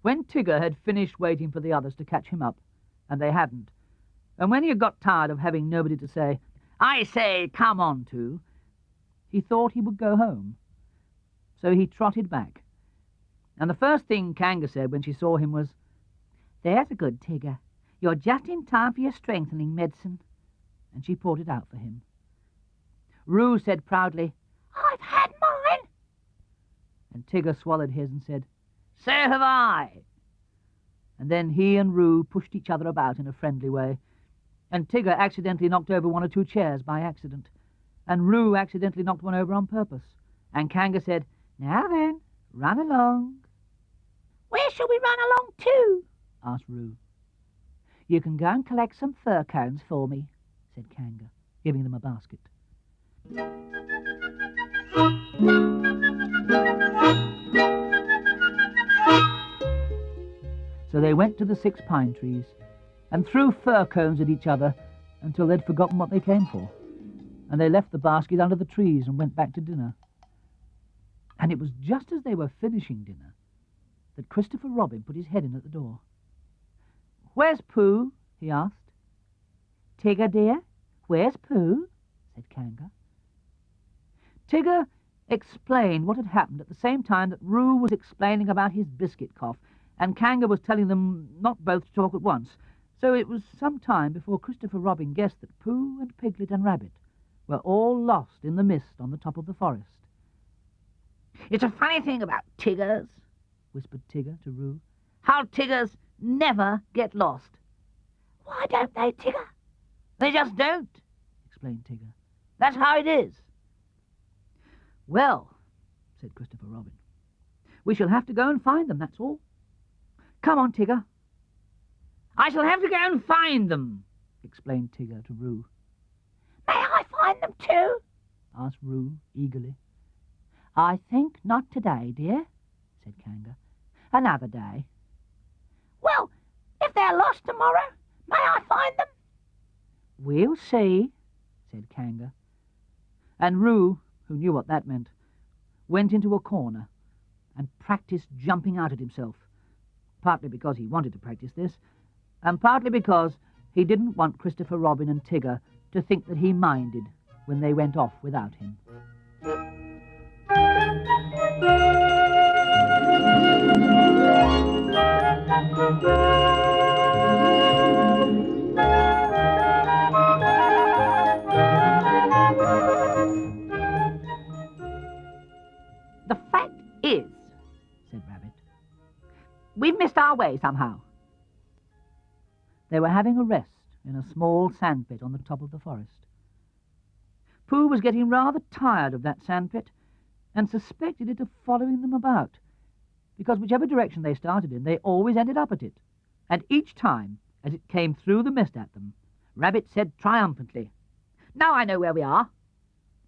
When Tigger had finished waiting for the others to catch him up, and they hadn't, and when he had got tired of having nobody to say, "I say, come on to," he thought he would go home. So he trotted back. And the first thing Kanga said when she saw him was, There's a good Tigger. You're just in time for your strengthening medicine. and she poured it out for him. Roo said proudly, I've had mine. And Tigger swallowed his and said, So have I. And then he and Roo pushed each other about in a friendly way, and Tigger accidentally knocked over one or two chairs by accident, and Roo accidentally knocked one over on purpose, and Kanga said, Now then, run along. Where shall we run along to? Asked Roo. You can go and collect some fir cones for me, said Kanga, giving them a basket. So they went to the 6 pine trees and threw fir cones at each other until they'd forgotten what they came for. And they left the basket under the trees and went back to dinner. And it was just as they were finishing dinner that Christopher Robin put his head in at the door. Where's Pooh? He asked. Tigger, dear, where's Pooh? Said Kanga. Tigger explained what had happened at the same time that Roo was explaining about his biscuit cough, and Kanga was telling them not both to talk at once. So it was some time before Christopher Robin guessed that Pooh and Piglet and Rabbit were all lost in the mist on the top of the forest. It's a funny thing about Tiggers, whispered Tigger to Roo. How Tiggers never get lost. Why don't they, Tigger? They just don't, explained Tigger. That's how it is. Well, said Christopher Robin, we shall have to go and find them, that's all. Come on, Tigger. I shall have to go and find them, explained Tigger to Roo. May I find them too? asked Roo eagerly. I think not today, dear, said Kanga. Another day. Well, if they're lost tomorrow, may I find them? We'll see, said Kanga. And Roo, who knew what that meant, went into a corner and practised jumping out at himself, partly because he wanted to practice this, and partly because he didn't want Christopher Robin and Tigger to think that he minded when they went off without him. The fact is, said Rabbit, we've missed our way somehow. They were having a rest in a small sandpit on the top of the forest. Pooh was getting rather tired of that sandpit and suspected it of following them about, because whichever direction they started in, they always ended up at it. And each time, as it came through the mist at them, Rabbit said triumphantly, Now I know where we are.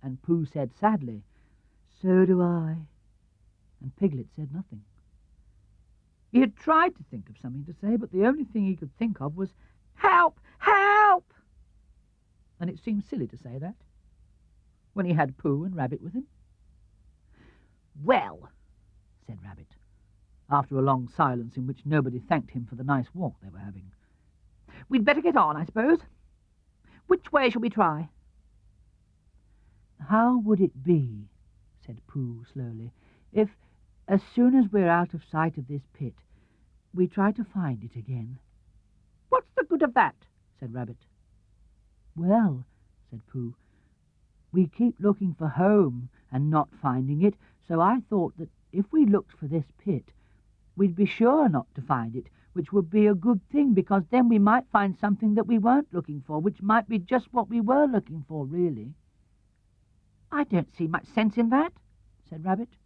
And Pooh said sadly, So do I. And Piglet said nothing. He had tried to think of something to say, but the only thing he could think of was, Help! Help! And it seemed silly to say that, when he had Pooh and Rabbit with him. Well, said Rabbit, after a long silence in which nobody thanked him for the nice walk they were having, we'd better get on, I suppose. Which way shall we try? How would it be, said Pooh slowly, "if, as soon as we're out of sight of this pit, we try to find it again." "What's the good of that?" said Rabbit. "Well," said Pooh, "we keep looking for home and not finding it, so I thought that if we looked for this pit, we'd be sure not to find it, which would be a good thing, because then we might find something that we weren't looking for, which might be just what we were looking for, really." "I don't see much sense in that," said Rabbit.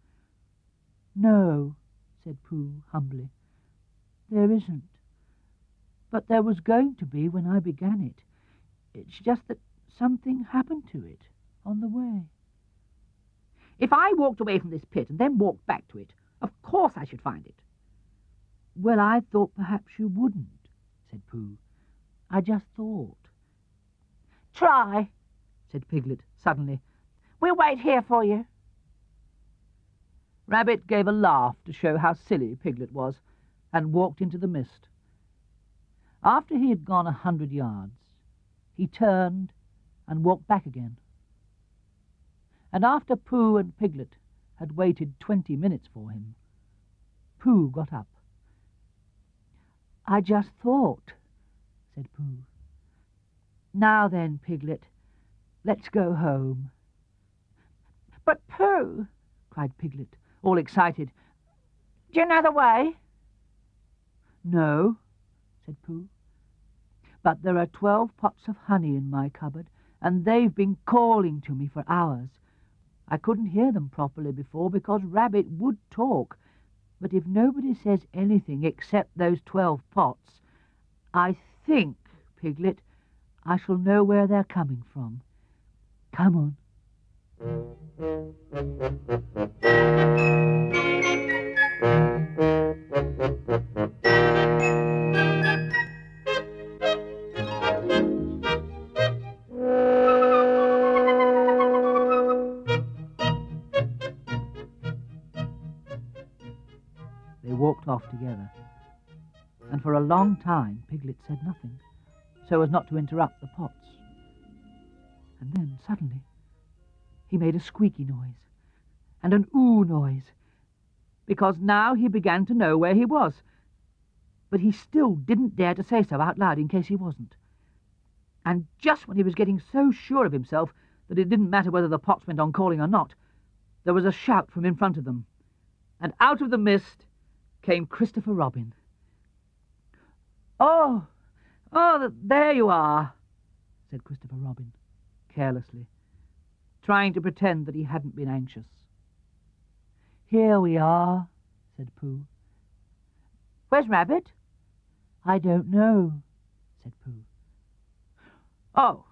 "No," said Pooh humbly, "there isn't. But there was going to be when I began it. It's just that something happened to it on the way." "If I walked away from this pit and then walked back to it, of course I should find it." "Well, I thought perhaps you wouldn't," said Pooh. "I just thought." "Try," said Piglet suddenly. "We'll wait here for you." Rabbit gave a laugh to show how silly Piglet was, and walked into the mist. After he had gone 100 yards, he turned and walked back again. And after Pooh and Piglet had waited 20 minutes for him, Pooh got up. "I just thought," said Pooh. "Now then, Piglet, let's go home." "But, Pooh," cried Piglet, all excited, "do you know the way?" "No," said Pooh, "but there are 12 pots of honey in my cupboard, and they've been calling to me for hours. I couldn't hear them properly before because Rabbit would talk, but if nobody says anything except those 12 pots, I think, Piglet, I shall know where they're coming from. Come on." They walked off together, and for a long time Piglet said nothing, so as not to interrupt the pots. And then, suddenly, he made a squeaky noise, and an ooh noise, because now he began to know where he was, but he still didn't dare to say so out loud in case he wasn't. And just when he was getting so sure of himself that it didn't matter whether the pots went on calling or not, there was a shout from in front of them, and out of the mist came Christopher Robin. "Oh, there you are," said Christopher Robin, carelessly, trying to pretend that he hadn't been anxious. "Here we are," said Pooh. "Where's Rabbit?" "I don't know," said Pooh. "Oh,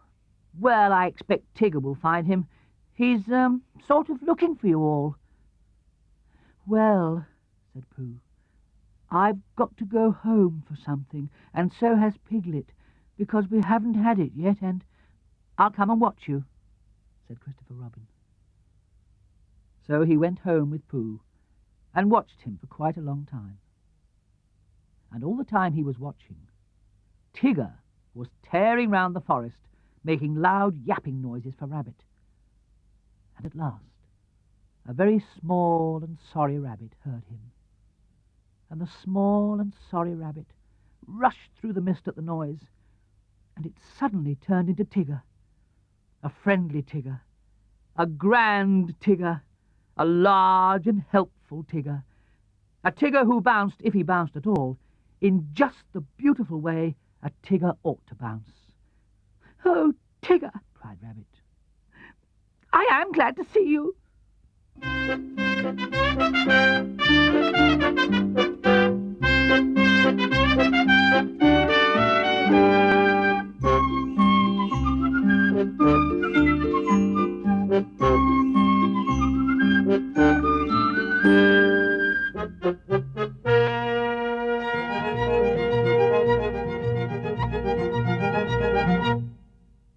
well, I expect Tigger will find him. He's, sort of looking for you all." "Well," said Pooh, "I've got to go home for something, and so has Piglet, because we haven't had it yet, and—" "I'll come and watch you," said Christopher Robin. So he went home with Pooh, and watched him for quite a long time. And all the time he was watching, Tigger was tearing round the forest, making loud yapping noises for Rabbit. And at last, a very small and sorry rabbit heard him. And the small and sorry rabbit rushed through the mist at the noise, and it suddenly turned into Tigger, a friendly Tigger, a grand Tigger, a large and helpful Tigger, a Tigger who bounced, if he bounced at all, in just the beautiful way a Tigger ought to bounce. "Oh, Tigger," cried Rabbit, "I am glad to see you."